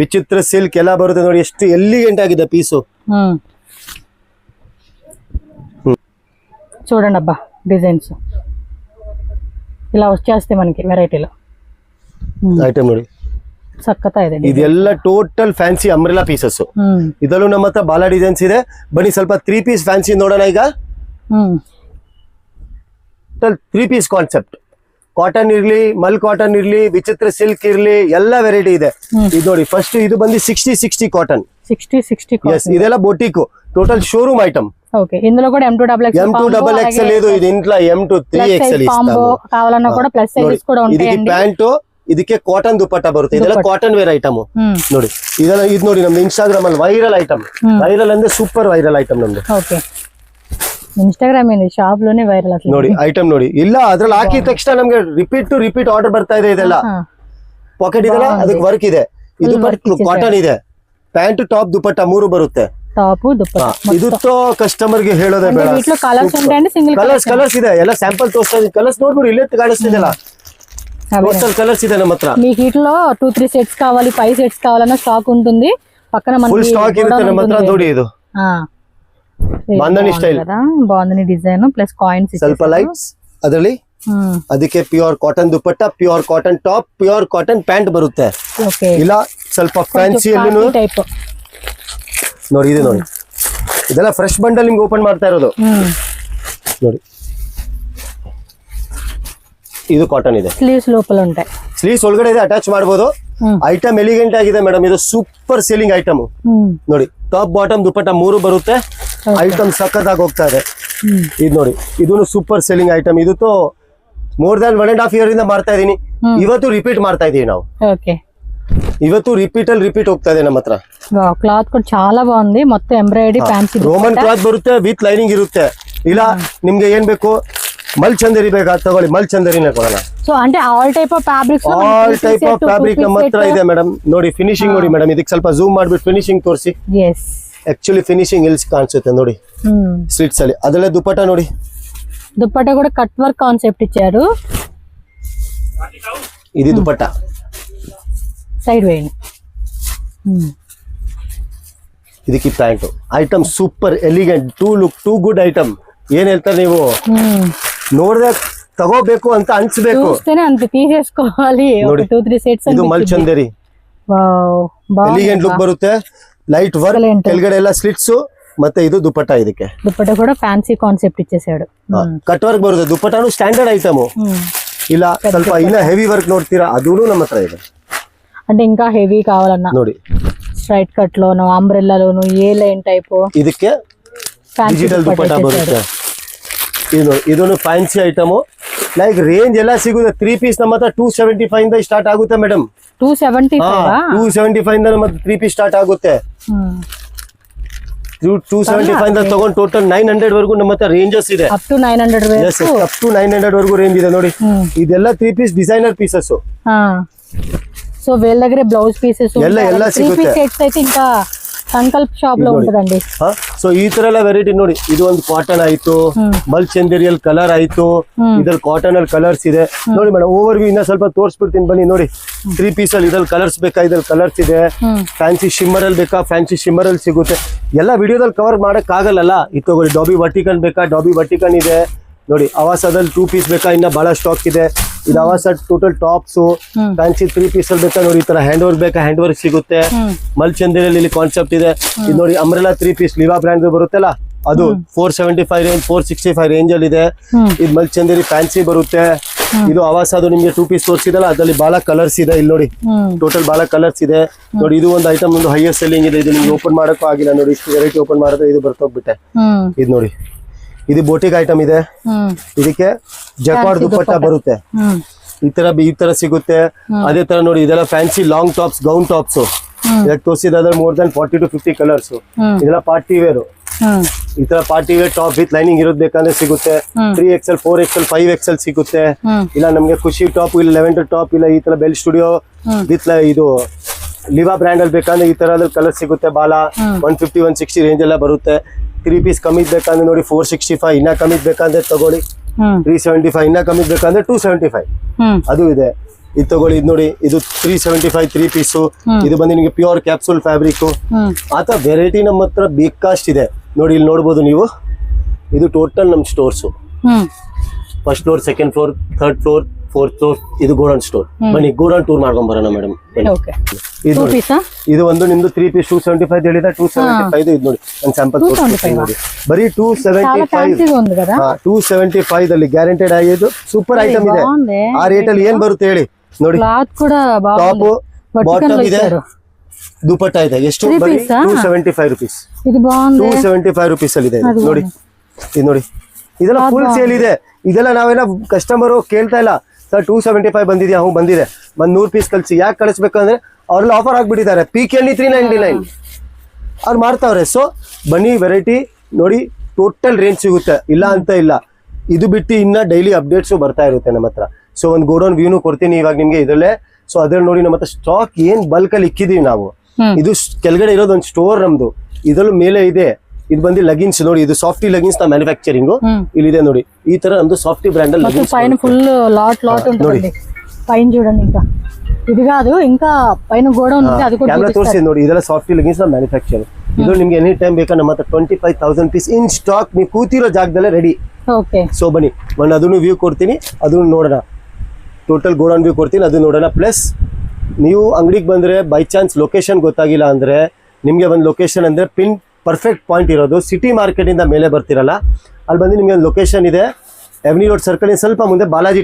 ವಿಚಿತ್ರ ಸಿಲ್ಕ್ ಎಲ್ಲ ಬರುತ್ತೆ ನೋಡಿ. ಎಷ್ಟು ಎಲಿಗೆಂಟ್ ಆಗಿದೆ ಪೀಸು. చూడండి అబ్బా డిజైన్స్ ఇలా వచ్చేస్తాయి మనకి వెరైటీలో. ಐಟಮ್ ನೋಡಿ ಸಕ್ಕತ್ತಾ ಇದೆ. ಇದೆಲ್ಲ ಟೋಟಲ್ ಫ್ಯಾನ್ಸಿ ಅಂಬ್ರೆಲಾ ಪೀಸಸ್. ಇದರಲ್ಲೂ ನಮ್ಮ ಹತ್ರ ಬಾಲ ಡಿಸೈನ್ಸ್ ಇದೆ. ಬನ್ನಿ ಸ್ವಲ್ಪ 3 ಪೀಸ್ ಫ್ಯಾನ್ಸಿ ನೋಡೋಣ ಈಗ. 3 ಪೀಸ್ ಕಾನ್ಸೆಪ್ಟ್, ಕಾಟನ್ ಇರ್ಲಿ, ಮಲ್ ಕಾಟನ್ ಇರ್ಲಿ, ವಿಚಿತ್ರ ಸಿಲ್ಕ್ ಇರ್ಲಿ, ಎಲ್ಲ ವೆರೈಟಿ ಇದೆ. ಇದು ನೋಡಿ, ಫಸ್ಟ್ ಇದು ಬಂದು 60 ಕಾಟನ್. 60 ಎಸ್, ಇದೆಲ್ಲ boutique total showroom item. Okay, ఇందులో కూడా M2XL లేదు, ఇది ఇంట్లో M2 3XL కావాలన్నా కూడా ప్లస్ సైజెస్ కూడా ఉంటాయండి. ಪ್ಯಾಂಟ್, ಇದಕ್ಕೆ ಕಾಟನ್ ದುಪಟ್ಟ ಬರುತ್ತೆ. ಇದೆಲ್ಲ ಕಾಟನ್ ವೇರ್ ಐಟಮ್ ನೋಡಿ. ಇದೆಲ್ಲ ಇದು ನೋಡಿ ನಮ್ದು ಇನ್ಸ್ಟಾಗ್ರಾಮ್ ಅಲ್ಲಿ ವೈರಲ್ ಐಟಮ್. ವೈರಲ್ ಅಂದ್ರೆ ಸೂಪರ್ ವೈರಲ್ ಐಟಮ್ ನಮ್ದು. ಓಕೆ, ಇನ್ಸ್ಟಾಗ್ರಾಮ್ ಏನಿದೆ ಶಾಪ್ ಲೋನೆ ವೈರಲ್ ಅಸಲು ನೋಡಿ. ಐಟಮ್ ನೋಡಿ, ಇಲ್ಲ ಅದ್ರಲ್ಲಿ ಹಾಕಿದ ತಕ್ಷಣ ನಮ್ಗೆ ರಿಪೀಟ್ ಆರ್ಡರ್ ಬರ್ತಾ ಇದೆ. ಇದೆಲ್ಲ ಪಾಕೆಟ್ ಇದೆಲ್ಲ ಅದಕ್ಕೆ ವರ್ಕ್ ಇದೆ. ಇದು ಕಾಟನ್ ಇದೆ. ಪ್ಯಾಂಟ್, ಟಾಪ್, ದುಪಟ್ಟ 3 ಬರುತ್ತೆ. ಟಾಪ್, ದುಪಟ್ಟ. ಇದು ಕಸ್ಟಮರ್ ಗೆ ಹೇಳೋದೇ ಬೇಡ. వీటిలో కలర్స్ ఉంటాయండి, సింగిల్ ಕಲರ್ಸ್ ಇದೆ. ಎಲ್ಲ ಸ್ಯಾಂಪಲ್ ತೋರಿಸ್ತಾ ಇದೀನಿ. ಕಲರ್ಸ್ ನೋಡ್ಬಿಡಿ, ಇಲ್ಲೇ ಕಾಣಿಸ್ತಿದೆಲ್ಲ. ಟೋಟಲ್ ಕಲರ್ಸ್ ಇದೆ ನಮ್ಮ ಹತ್ರ. మీకు వీటిలో 2-3 సెట్స్ కావాలి, 5 సెట్స్ కావాలన్నా స్టాక్ ఉంటుంది. పక్కన మనకి ಫುಲ್ ಸ್ಟಾಕ್ ಇರುತ್ತೆ ನಮ್ಮ ಹತ್ರ. ನೋಡಿ ಇದು bandhani style, bandhani design plus coins, ಸ್ವಲ್ಪ ಲೈಟ್ಸ್ ಅದರಲ್ಲಿ. ಅದಕ್ಕೆ pure cotton dupatta, pure cotton top, pure cotton pant ಬರುತ್ತೆ. ಇಲ್ಲ ಸ್ವಲ್ಪ ಫ್ಯಾನ್ಸಿ ಅಲ್ಲಿ ಟೈಪ್ ನೋಡಿ. ಇದು ನೋಡಿ, ಇದೆಲ್ಲ ಫ್ರೆಶ್ ಬಂಡಲ್ ನಿಮ್ಗೆ ಓಪನ್ ಮಾಡ್ತಾ ಇರೋದು ನೋಡಿ. ಇದು ಕಾಟನ್ ಇದೆ. ಸ್ಲೀವ್ಸ್ ಲೋಪಲ್ ఉంటాయి. ಸ್ಲೀವ್ಸ್ ಒಳಗಡೆ ಇದೆ, ಅಟ್ಯಾಚ್ ಮಾಡಬಹುದು. ಐಟಮ್ ಎಲಿಗೆಂಟ್ ಆಗಿದೆ ಮೇಡಮ್. ಇದು ಸೂಪರ್ ಸೇಲಿಂಗ್ ಐಟಮ್ ನೋಡಿ. ಟಾಪ್, ಬಾಟಮ್, ದುಪಟ್ಟ 3 ಬರುತ್ತೆ. ಐಟಮ್ ಸಖತ್ತಾಗಿ ಹೋಗ್ತಾ ಇದೆ. ಇದು ನೋಡಿ, ಇದನ್ನು ಸೂಪರ್ ಸೇಲಿಂಗ್ ಐಟಮ್. ಇದು ಮೋರ್ ದನ್ 1.5 year ಇಂದ ಮಾಡ್ತಾ ಇದೀನಿ. ಇವತ್ತು ರಿಪೀಟ್ ಮಾಡ್ತಾ ಇದೀವಿ ನಾವು. ಓಕೆ, ಇವತ್ತು ರಿಪೀಟ್ ಹೋಗ್ತಾ ಇದೆ ನಮ್ಮ ಹತ್ರ. ಕ್ಲಾತ್ ಕೂಡ చాలా బాగుంది. మొత్తం ಎಂಬ್ರಾಯ್ಡರಿ ಫ್ಯಾನ್ಸಿ ರೋಮನ್ ಕ್ಲಾತ್ ಬರುತ್ತೆ, ವಿತ್ ಲೈನಿಂಗ್ ಇರುತ್ತೆ. ಇಲ್ಲ ನಿಮ್ಗೆ ಏನ್ ಬೇಕು, ಮಲ್ ಚಂದೇರಿ ಬೇಕಾ ತಗೊಳ್ಳಿ, ಮಲ್ ಚಂದೇರಿನೇ ಕೊಡೋಣ. ಸೊ ಅಂದ್ರೆ all type of fabrics, all type of fabric ನಮ್ಮ ಹತ್ರ ಇದೆ ಮೇಡಮ್. ನೋಡಿ ಫಿನಿಶಿಂಗ್ ನೋಡಿ ಮೇಡಮ್. ಇದಕ್ಕೆ ಸ್ವಲ್ಪ ಝೂಮ್ ಮಾಡ್ಬಿಟ್ಟು ಫಿನಿಶಿಂಗ್ ತೋರಿಸಿ. ಎಸ್, ಆಕ್ಚುಲಿ ಫಿನಿಶಿಂಗ್ ಇಲ್ಲಿ ಕಾಣಿಸುತ್ತೆ ನೋಡಿ ಸ್ಲಿಟ್ಸ್ ಅಲ್ಲಿ. ಅದರಲ್ಲೇ ದುಪಟ್ಟ ನೋಡಿ. దుప్పట్ట కూడా కట్ వర్క్ కాన్సెప్ట్ ఇచ్చారు. ఇది దుపట్టా సైడ్ వేయండి. ಇದಕ್ಕೆ pant item super elegant too good item. ಏನ್ ಹೇಳ್ತಾರೆ ನೀವು ನೋಡ್ದೆ ತಗೋಬೇಕು ಅಂತ ಅನ್ಸ್ಬೇಕು. చూస్తేనే అంత తీసేసుకోవాలి. ನೋಡಿ 2-3 ಸೆಟ್ಸ್ ಇದು ಮಲ್ಚಂದೇರಿ ಎಲಿಗೆಂಟ್ ಲುಕ್ ಬರುತ್ತೆ. ಲೈಟ್ ವರ್ಕ್ ಕೆಳಗಡೆ ಎಲ್ಲ ಸ್ಲಿಟ್ಸ್ ಮತ್ತೆ ಇದು ದುಪಟ್ಟಾ. ಇದಕ್ಕೆ దుప్పట్ట కూడా ಫ್ಯಾನ್ಸಿ ಕಾನ್ಸೆಪ್ಟ್ ಇచ్చేసాడు. ಕಟ್ ವರ್ಕ್ ಬರುತ್ತೆ. ದುಪಟ್ಟಾನು ಸ್ಟ್ಯಾಂಡರ್ಡ್ ಐಟಮ್. ಇಲ್ಲ ಸ್ವಲ್ಪ ಇನ್ನ ಹೆವಿ ವರ್ಕ್ ನೋಡ್ತೀರಾ ಅದೂ ನಮ್ಮ ಹತ್ರ ಇದೆ. అంటే ఇంకా హెవీ కావాలన్నా ನೋಡಿ ಸ್ಟ್ರೈಟ್ ಕಟ್ లోను ಅಂಬ್ರೆಲ್ಲಾలోನು ఏ ಲೈನ್ ಟೈಪ್ ಇದಕ್ಕೆ ಡಿಜಿಟಲ್ ದುಪಟ್ಟಾ ಬರುತ್ತೆ. ಇದೊಂದು ಫ್ಯಾನ್ಸಿ ಐಟಮ್. ಲೈಕ್ ರೇಂಜ್ ಎಲ್ಲ ಸಿಗುತ್ತೆ. 3 ಪೀಸ್ ನಮ್ಮ ಹತ್ರ 275 ಇಂದ ಸ್ಟಾರ್ಟ್ ಆಗುತ್ತೆ ಮೇಡಮ್. 275 ಇಂದ ನಮ್ಮ 3 ಪೀಸ್ ಸ್ಟಾರ್ಟ್ ಆಗುತ್ತೆ. 275 ಇಂದ ತಗೊಂಡು ಟೋಟಲ್ 900 ವರೆಗೂ ನಮ್ಮ ಹತ್ರ ರೇಂಜಸ್ ಇದೆ. ಅಪ್ ಟು 900 ವರೆಗೂ ರೇಂಜ್ ಇದೆ ನೋಡಿ. ಇದೆಲ್ಲ 3 ಪೀಸ್ ಡಿಸೈನರ್ ಪೀಸಸ್. సో వీళ్ళ దగ్గర బ్లౌజ్ పీసెస్ ಎಲ್ಲ ಸಿಗುತ್ತೆ. సెట్స్ అయితే ఇంకా ಸಂಕಲ್ಪ ಶಾಪ್ లో ఉంటదండి. ಸೊ ಈ ತರ ಎಲ್ಲ ವೆರೈಟಿ ನೋಡಿ. ಇದು ಒಂದು ಕಾಟನ್ ಆಯ್ತು, ಮಲ್ಚಂದೇರಿಯಲ್ ಕಲರ್ ಆಯ್ತು, ಇದ್ರಲ್ಲಿ ಕಾಟನ್ ಅಲ್ಲಿ ಕಲರ್ಸ್ ಇದೆ ನೋಡಿ ಮೇಡಮ್. ಓವರ್ ವ್ಯೂ ಇನ್ನ ಸ್ವಲ್ಪ ತೋರಿಸ್ಬಿಡ್ತೀನಿ ಬನ್ನಿ ನೋಡಿ. 3 ಪೀಸ್ ಅಲ್ಲಿ ಇದ್ರಲ್ಲಿ ಕಲರ್ಸ್ ಬೇಕಾ, ಇದ್ರಲ್ಲಿ ಕಲರ್ಸ್ ಇದೆ. ಫ್ಯಾನ್ಸಿ ಶಿಮ್ಮರ್ ಅಲ್ಲಿ ಬೇಕಾ, ಫ್ಯಾನ್ಸಿ ಶಿಮ್ಮರ್ ಅಲ್ಲಿ ಸಿಗುತ್ತೆ. ಎಲ್ಲ ವಿಡಿಯೋದಲ್ಲಿ ಕವರ್ ಮಾಡಕ್ ಆಗಲ್ಲ. ಇದು ತಗೊಳ್ಳಿ. ಡಾಬಿ ವರ್ಟಿಕನ್ ಬೇಕಾ, ಡಾಬಿ ವರ್ಟಿಕನ್ ಇದೆ ನೋಡಿ. ಅವಾಸದಲ್ಲಿ 2 ಪೀಸ್ ಬೇಕಾ, ಇನ್ನ ಬಹಳ ಸ್ಟಾಕ್ ಇದೆ. ಇದು ಅವಾಸ ಟೋಟಲ್ ಟಾಪ್ಸ್. ಫ್ಯಾನ್ಸಿ 3 ಪೀಸ್ ಅಲ್ಲಿ ಬೇಕಾ ನೋಡಿ. ಈ ತರ ಹ್ಯಾಂಡ್ ವರ್ಕ್ ಬೇಕಾ, ಹ್ಯಾಂಡ್ ವರ್ಕ್ ಸಿಗುತ್ತೆ. ಮಲ್ಚಂದೇರಿಯಲ್ಲಿ ಇಲ್ಲಿ ಕಾನ್ಸೆಪ್ಟ್ ಇದೆ. ಇದು ನೋಡಿ ಅಂಬ್ರೆಲಾ 3 ಪೀಸ್ ಲಿವಾ ಬ್ರ್ಯಾಂಡ್ ಬರುತ್ತಲ್ಲ ಅದು 475 ರೇಂಜ್, 465 ರೇಂಜ್ ಅಲ್ಲಿ ಇದೆ. ಇದು ಮಲ್ಚಂದೇರಿ ಫ್ಯಾನ್ಸಿ ಬರುತ್ತೆ. ಇದು ಅವಾಸ ಅದು ನಿಮ್ಗೆ 2 ಪೀಸ್ ತೋರಿಸಿದಲ್ಲ ಅದ್ರಲ್ಲಿ ಬಹಳ ಕಲರ್ಸ್ ಇದೆ. ಇಲ್ಲಿ ನೋಡಿ ಟೋಟಲ್ ಬಹಳ ಕಲರ್ಸ್ ಇದೆ ನೋಡಿ. ಇದು ಒಂದು ಐಟಮ್ ಒಂದು ಹೈಯೆಸ್ಟ್ ಸೆಲ್ಲಿಂಗ್ ಇದೆ. ಇದು ನಿಮ್ಗೆ ಓಪನ್ ಮಾಡಕ್ಕೂ ಆಗಿಲ್ಲ ನೋಡಿ. ಇಷ್ಟು ವೆರೈಟಿ ಓಪನ್ ಮಾಡಿದ್ರೆ ಇದು ಬರ್ತೋಗ್ಬಿಟ್ಟೆ. ಇದು ನೋಡಿ ಇದು ಬೋಟಿಕ್ ಐಟಮ್ ಇದೆ. ಇದಕ್ಕೆ ಜಕಾರ್ಡ್ ದುಪಟ್ಟಾ ಬರುತ್ತೆ. ಈ ತರ ಸಿಗುತ್ತೆ. ಅದೇ ತರ ನೋಡಿ ಇದೆಲ್ಲ fancy long tops, gown tops. ಇದಕ್ಕೆ ತೋರಿಸಿದ್ರೆ ಮೋರ್ ದನ್ 40 to 50 ಕಲರ್ಸ್. ಇದೆಲ್ಲ ಪಾರ್ಟಿ ವೇರ್. ಈ ತರ party wear top with lining ಇರೋದ್ ಬೇಕಂದ್ರೆ ಸಿಗುತ್ತೆ. 3XL, 4XL, 5XL ಸಿಗುತ್ತೆ. ಇಲ್ಲ ನಮ್ಗೆ ಖುಷಿ ಟಾಪ್, ಇಲ್ಲ ಲೆವೆಂಡರ್ ಟಾಪ್, ಇಲ್ಲ ಈ ತರ ಬೆಲ್ ಸ್ಟುಡಿಯೋ ವಿತ್ ಇದು ಲಿವಾ ಬ್ರ್ಯಾಂಡ್ ಅಲ್ಲಿ ಬೇಕಂದ್ರೆ ಈ ತರ ಕಲರ್ ಸಿಗುತ್ತೆ. ಬಾಲ 150, 160 ರೇಂಜ್ ಎಲ್ಲ ಬರುತ್ತೆ. 3 ಪೀಸ್ ಕಮ್ಮಿ ಬೇಕಂದ್ರೆ ನೋಡಿ 465. ಇನ್ನ ಕಮ್ಮಿ ಬೇಕಂದ್ರೆ ತಗೊಳ್ಳಿ 375. ಇನ್ನ ಕಮ್ಮಿ ಬೇಕಂದ್ರೆ 275 ಅದು ಇದೆ. ಇದು ತಗೊಳ್ಳಿ. ಇದು ನೋಡಿ ಇದು 375 3 ಪೀಸು. ಇದು ಬಂದು ನಿಮಗೆ ಪ್ಯೂರ್ ಕ್ಯಾಪ್ಸೂಲ್ ಫ್ಯಾಬ್ರಿಕ್. ಆತ ವೆರೈಟಿ ನಮ್ಮ ಹತ್ರ ಬೇಕಷ್ಟು ಇದೆ ನೋಡಿ. ಇಲ್ಲಿ ನೋಡ್ಬೋದು ನೀವು. ಇದು ಟೋಟಲ್ ನಮ್ಮ stores. First floor, second floor, third floor, 4th floor. ಇದು ಗೋಡನ್ ಸ್ಟೋರ್. ಬನ್ನಿ ಗೋಡನ್ ಟೂರ್ ಮಾಡ್ಕೊಂಡ್ ಬರೋಣ ಮೇಡಮ್. ಇದು ಒಂದು ನಿಮ್ದು 3 ಪೀಸ್ 275 ಹೇಳಿದ 275. ಇದು ನೋಡಿ ಒಂದು ಸ್ಯಾಂಪಲ್ ತೋರಿಸ್ತೀನಿ ನೋಡಿ. ಬರೀ 275 ಅಲ್ಲಿ ಗ್ಯಾರಂಟೆಡ್ ಆಗಿದ್ದು ಸೂಪರ್ ಐಟಮ್ ಇದೆ. ಆ ರೇಟ್ ಅಲ್ಲಿ ಏನ್ ಬರುತ್ತೆ ಹೇಳಿ ನೋಡಿ. ಟಾಪ್ ಬಾಟಮ್ ಇದೆ, ದುಪಟ್ಟಾ ಇದೆ. ಎಷ್ಟು? ಬರೀ 275 ರುಪೀಸ್. 275 ರುಪೀಸ್ ಅಲ್ಲಿ ಇದೆ ನೋಡಿ. ಇದು ನೋಡಿ ಇದೆಲ್ಲ ಫುಲ್ ಸೇಲ್ ಇದೆ. ಇದೆಲ್ಲ ನಾವೆಲ್ಲ ಕಸ್ಟಮರ್ ಕೇಳ್ತಾ ಇಲ್ಲ ಸರ್ 275 ಬಂದಿದ್ಯಾ? ಹ್ಞೂ ಬಂದಿದೆ. 100 ಪೀಸ್ ಕಳಿಸಿ. ಯಾಕೆ ಕಳಿಸ್ಬೇಕಂದ್ರೆ ಅವ್ರೆಲ್ಲ ಆಫರ್ ಆಗ್ಬಿಟ್ಟಿದ್ದಾರೆ. PK 399 ಅವ್ರು ಮಾಡ್ತಾವ್ರೆ. ಸೊ ಬನ್ನಿ ವೆರೈಟಿ ನೋಡಿ. ಟೋಟಲ್ ರೇಂಜ್ ಸಿಗುತ್ತೆ, ಇಲ್ಲ ಅಂತ ಇಲ್ಲ. ಇದು ಬಿಟ್ಟು ಇನ್ನ ಡೈಲಿ ಅಪ್ಡೇಟ್ಸು ಬರ್ತಾ ಇರುತ್ತೆ ನಮ್ಮ ಹತ್ರ. ಸೊ ಒಂದು ಗೋಡೌನ್ ವ್ಯೂನು ಕೊಡ್ತೀನಿ ಇವಾಗ ನಿಮ್ಗೆ ಇದ್ರಲ್ಲೇ. ಸೊ ಅದ್ರಲ್ಲಿ ನೋಡಿ ನಮ್ಮ ಹತ್ರ ಸ್ಟಾಕ್ ಏನ್ ಬಲ್ಕ್ ಅಲ್ಲಿ ಇಕ್ಕಿದೀವಿ ನಾವು. ಇದು ಕೆಳಗಡೆ ಇರೋದು ಒಂದು ಸ್ಟೋರ್ ನಮ್ದು. ಇದ್ರಲ್ಲೂ ಮೇಲೆ ಇದೆ. ಇದು ಬಂದು ಲಗಿನ್ಸ್ ನೋಡಿ. ಇದು ಸಾಫ್ಟಿ ಲಗಿನ್ಸ್ ನ ಮ್ಯಾನುಫ್ಯಾಕ್ಚರಿಂಗ್ ಇಲ್ಲಿದೆ ನೋಡಿ. ಈ ತರ ನಮ್ದು ಸಾಫ್ಟಿ ಬ್ರ್ಯಾಂಡ್ ಅಲ್ಲಿ పైన ఫుల్ లాట్ ఉంటుంది. పైన చూడండి. ఇంకా ఇది కాదు, ఇంకా పైన గోడ ఉంది. అది కూడా ಕ್ಯಾಮೆರಾ ತೋರಿಸಿ ನೋಡಿ. ಇದೆಲ್ಲ ಸಾಫ್ಟಿ ಲಗಿನ್ಸ್ ನ ಮ್ಯಾನುಫ್ಯಾಕ್ಚರ್. ಇದು ನಿಮ್ಗೆ ಎನಿ ಟೈಮ್ ಬೇಕಾ ನಮ್ಮ ಹತ್ರ 25,000 ಪೀಸ್ ಇನ್ ಸ್ಟಾಕ್. ನೀವು ಕೂತಿರೋ ಜಾಗದಲ್ಲೇ ರೆಡಿ. ಓಕೆ. ಸೊ ಬನ್ನಿ ಒಂದು ಅದನ್ನು ವ್ಯೂ ಕೊಡ್ತೀನಿ, ಅದನ್ನು ನೋಡೋಣ. ಟೋಟಲ್ ಗೋಡೌನ್ ವ್ಯೂ ಕೊಡ್ತೀನಿ, ಅದು ನೋಡೋಣ. ಪ್ಲಸ್ ನೀವು ಅಂಗಡಿಗೆ ಬಂದ್ರೆ ಬೈ ಚಾನ್ಸ್ ಲೊಕೇಶನ್ ಗೊತ್ತಾಗಿಲ್ಲ ಅಂದ್ರೆ ನಿಮ್ಗೆ ಒಂದು ಲೊಕೇಶನ್ ಅಂದ್ರೆ ಪಿನ್ ಪರ್ಫೆಕ್ಟ್ ಪಾಯಿಂಟ್ ಇರೋದು ಸಿಟಿ ಮಾರ್ಕೆಟ್ ಇಂದ ಮೇಲೆ ಬರ್ತಿರಲ್ಲ ಅಲ್ಲಿ ಬಂದು ನಿಮ್ಗೆ ಒಂದು ಲೊಕೇಶನ್ ಇದೆ. ಎವ್ನಿ ರೋಡ್ ಸರ್ಕಲ್ ಸ್ವಲ್ಪ ಮುಂದೆ ಬಾಲಾಜಿ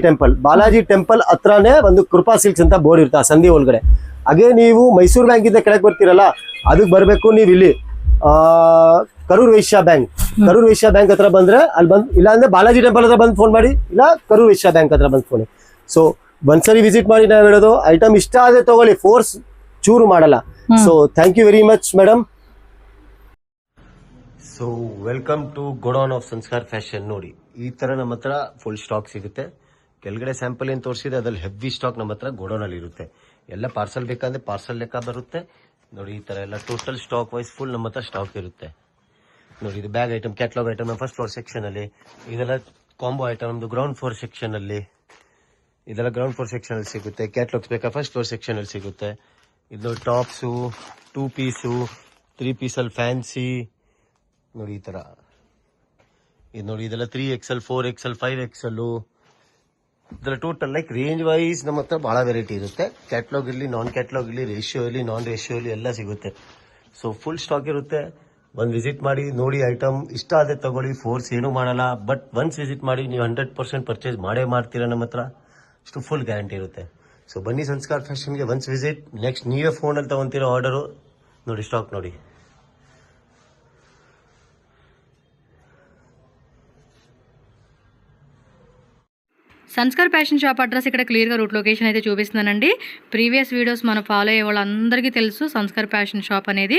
ಟೆಂಪಲ್ ಹತ್ರನೇ ಒಂದು ಕೃಪಾ ಸಿಲ್ಕ್ಸ್ ಅಂತ ಬೋರ್ಡ್ ಇರುತ್ತೆ ಆ ಸಂಧಿ ಒಳಗಡೆ. ಹಾಗೆ ನೀವು ಮೈಸೂರು ಬ್ಯಾಂಕ್ ಇಂದ ಕೆಳಗೆ ಬರ್ತಿರಲ್ಲ ಅದಕ್ಕೆ ಬರಬೇಕು ನೀವು. ಇಲ್ಲಿ ಕರೂರ್ ವೈಶ್ಯ ಬ್ಯಾಂಕ್ ಹತ್ರ ಬಂದ್ರೆ ಅಲ್ಲಿ ಬಂದು, ಇಲ್ಲ ಅಂದ್ರೆ ಬಾಲಾಜಿ ಟೆಂಪಲ್ ಹತ್ರ ಬಂದು ಫೋನ್ ಮಾಡಿ, ಇಲ್ಲ ಕರೂರ್ ವೈಶ್ಯ ಬ್ಯಾಂಕ್ ಹತ್ರ ಬಂದು ಫೋನ್. ಸೊ ಒಂದ್ಸರಿ ವಿಸಿಟ್ ಮಾಡಿ. ನಾವು ಹೇಳೋದು ಐಟಮ್ ಇಷ್ಟ ಆದ್ರೆ ತಗೊಳ್ಳಿ, ಫೋರ್ಸ್ ಚೂರು ಮಾಡಲ್ಲ. So thank you very much madam. So welcome to godown of Sanskar fashion. ನೋಡಿ ಈ ತರ ನಮ್ಮ ಹತ್ರ ಫುಲ್ ಸ್ಟಾಕ್ ಸಿಗುತ್ತೆ. ಕೆಳಗಡೆ ಸ್ಯಾಂಪಲ್ ಏನ್ ತೋರಿಸಿದೆ ಅದ್ರಲ್ಲಿ ಹೆವಿ ಸ್ಟಾಕ್ ನಮ್ಮ ಹತ್ರ ಗೋಡೌನ್ ಅಲ್ಲಿ ಇರುತ್ತೆ. ಎಲ್ಲ ಪಾರ್ಸಲ್ ಬೇಕಂದ್ರೆ ಪಾರ್ಸಲ್ ಲೆಕ್ಕ ಬರುತ್ತೆ ನೋಡಿ. ಈ ತರ ಎಲ್ಲ ಟೋಟಲ್ ಸ್ಟಾಕ್ ವೈಸ್ ಫುಲ್ ನಮ್ಮ ಹತ್ರ ಸ್ಟಾಕ್ ಇರುತ್ತೆ ನೋಡಿ. ಇದು bag item, catalogue item first floor section ಅಲ್ಲಿ. ಇದೆಲ್ಲ ಕಾಂಬೋ ಐಟಮ್ ನಮ್ದು ಗ್ರೌಂಡ್ ಫ್ಲೋರ್ ಸೆಕ್ಷನ್ ಅಲ್ಲಿ ಇದೆಲ್ಲ ಗ್ರೌಂಡ್ ಫ್ಲೋರ್ ಸೆಕ್ಷನ್ ಅಲ್ಲಿ ಸಿಗುತ್ತೆ. ಕ್ಯಾಟ್ಲಾಗ್ಸ್ ಬೇಕಾ ಫಸ್ಟ್ ಫ್ಲೋರ್ ಸೆಕ್ಷನ್ ಅಲ್ಲಿ ಸಿಗುತ್ತೆ. ಇದು ಟಾಪ್ಸು 2 ಪೀಸು 3 ಪೀಸಲ್ಲಿ ಫ್ಯಾನ್ಸಿ ನೋಡಿ ಈ ತರ. ಇದು ನೋಡಿ ಇದೆಲ್ಲ 3XL 4XL 5XL ಇದೆಲ್ಲ ಟೋಟಲ್ ಲೈಕ್ ರೇಂಜ್ ವೈಸ್ ನಮ್ಮ ಹತ್ರ ಬಹಳ ವೆರೈಟಿ ಇರುತ್ತೆ. ಕ್ಯಾಟ್ಲಾಗ್ ಇರಲಿ ನಾನ್ ಕ್ಯಾಟ್ಲಾಗ್ ಇರಲಿ ರೇಷಿಯೋ ಇರಲಿ ನಾನ್ ರೇಷಿಯೋ ಇರಲಿ ಎಲ್ಲ ಸಿಗುತ್ತೆ. ಸೊ ಫುಲ್ ಸ್ಟಾಕ್ ಇರುತ್ತೆ. ಒಂದು ವಿಸಿಟ್ ಮಾಡಿ ನೋಡಿ, ಐಟಮ್ ಇಷ್ಟ ಆದ್ರೆ ತಗೊಳ್ಳಿ, ಫೋರ್ಸ್ ಏನು ಮಾಡಲ್ಲ. ಬಟ್ ಒನ್ಸ್ ವಿಸಿಟ್ ಮಾಡಿ ನೀವು 100% ಪರ್ಚೇಸ್ ಮಾಡೇ ಮಾಡ್ತೀರಾ ನಮ್ಮ ಹತ್ರ, ಅಷ್ಟು ಫುಲ್ ಗ್ಯಾರಂಟಿ ಇರುತ್ತೆ. ಸೊ ಬನ್ನಿ ಸಂಸ್ಕಾರ್ ಫ್ಯಾಷನ್ಗೆ ಒನ್ಸ್ ವಿಸಿಟ್. ನೆಕ್ಸ್ಟ್ ನೀವೇ ಫೋನಲ್ಲಿ ತಗೊಂತೀರೋ ಆರ್ಡರು ನೋಡಿ, ಸ್ಟಾಕ್ ನೋಡಿ. సంస్కార్ ఫ్యాషన్ షాప్ అడ్రస్ ఇక్కడ క్లియర్గా రూట్ లొకేషన్ అయితే చూపిస్తున్నానండి. ప్రీవియస్ వీడియోస్ మనం ఫాలో అయ్యే వాళ్ళందరికీ తెలుసు సంస్కార్ ఫ్యాషన్ షాప్ అనేది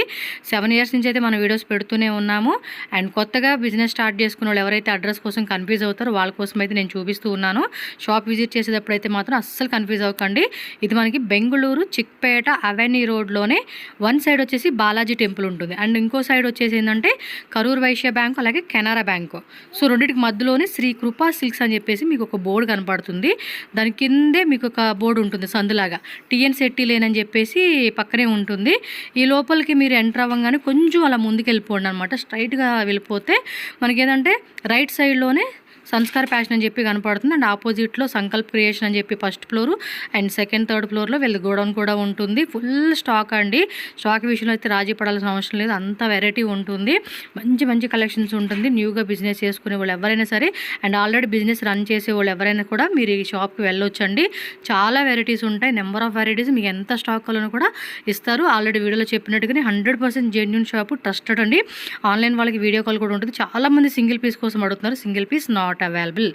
7 years నుంచి అయితే మనం వీడియోస్ పెడుతూనే ఉన్నాము. అండ్ కొత్తగా బిజినెస్ స్టార్ట్ చేసుకున్న వాళ్ళు ఎవరైతే అడ్రస్ కోసం కన్ఫ్యూజ్ అవుతారో వాళ్ళ కోసం అయితే నేను చూపిస్తూ ఉన్నాను. షాప్ విజిట్ చేసేటప్పుడు అయితే మాత్రం అస్సలు కన్ఫ్యూజ్ అవ్వకండి. ఇది మనకి బెంగళూరు చిక్పేట అవెన్యూ రోడ్లోనే వన్ సైడ్ వచ్చేసి బాలాజీ టెంపుల్ ఉంటుంది, అండ్ ఇంకో సైడ్ వచ్చేసి ఏంటంటే కరూర్ వైశ్య బ్యాంకు అలాగే కెనరా బ్యాంకు. సో రెండింటికి మధ్యలోనే శ్రీ కృపా సిల్క్స్ అని చెప్పేసి మీకు ఒక బోర్డు కనపడుతుంది. దాని కిందే మీకు ఒక బోర్డు ఉంటుంది సందులాగా, టీఎన్ శెట్టి లేన్ అని చెప్పేసి పక్కనే ఉంటుంది. ఈ లోపలికి మీరు ఎంటర్ అవ్వగానే కొంచెం అలా ముందుకు వెళ్ళిపోండి అనమాట. స్ట్రైట్గా వెళ్ళిపోతే మనకి ఏంటంటే రైట్ సైడ్లోనే సంస్కార్ ఫ్యాషన్ అని చెప్పి కనపడుతుంది, అండ్ ఆపోజిట్లో సంకల్ప్ క్రియేషన్ అని చెప్పి first floor and second third ఫ్లోర్లో వీళ్ళ గోడౌన్ కూడా ఉంటుంది. ఫుల్ స్టాక్ అండి. స్టాక్ విషయంలో అయితే రాజీ పడాల్సిన అవసరం లేదు, అంత వెరైటీ ఉంటుంది. మంచి మంచి కలెక్షన్స్ ఉంటుంది. న్యూగా బిజినెస్ చేసుకునే వాళ్ళు ఎవరైనా సరే అండ్ ఆల్రెడీ బిజినెస్ రన్ చేసే వాళ్ళు ఎవరైనా కూడా మీరు ఈ షాప్కి వెళ్ళొచ్చండి. చాలా వెరైటీస్ ఉంటాయి, నెంబర్ ఆఫ్ వెరైటీస్. మీకు ఎంత స్టాక్ కావాలని కూడా ఇస్తారు. ఆల్రెడీ వీడియోలో చెప్పినట్టుగానే 100% జెన్యూన్ షాపు, ట్రస్టెడ్ అండి. ఆన్లైన్ వాళ్ళకి వీడియో కాల్ కూడా ఉంటుంది. చాలామంది సింగిల్ పీస్ కోసం అడుగుతున్నారు. Single piece not available.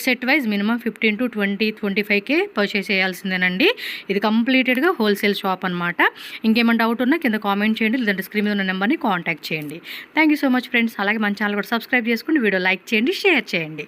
Set wise minimum 15 to 20-25K purchase చేయాల్సిందేనండి. ఇది కంప్లీటెడ్గా హోల్సేల్ షాప్ అనమాట. ఇంకేమైనా డౌట్ ఉన్నా కింద కామెంట్ చేయండి, లేదంటే స్క్రీన్ మీద ఉన్న నెంబర్ని కాంటాక్ట్ చేయండి. Thank you so much friends. అలాగే మన ఛానల్ కూడా సబ్స్క్రైబ్ చేసుకోండి, వీడియో లైక్ చేయండి, షేర్ చేయండి.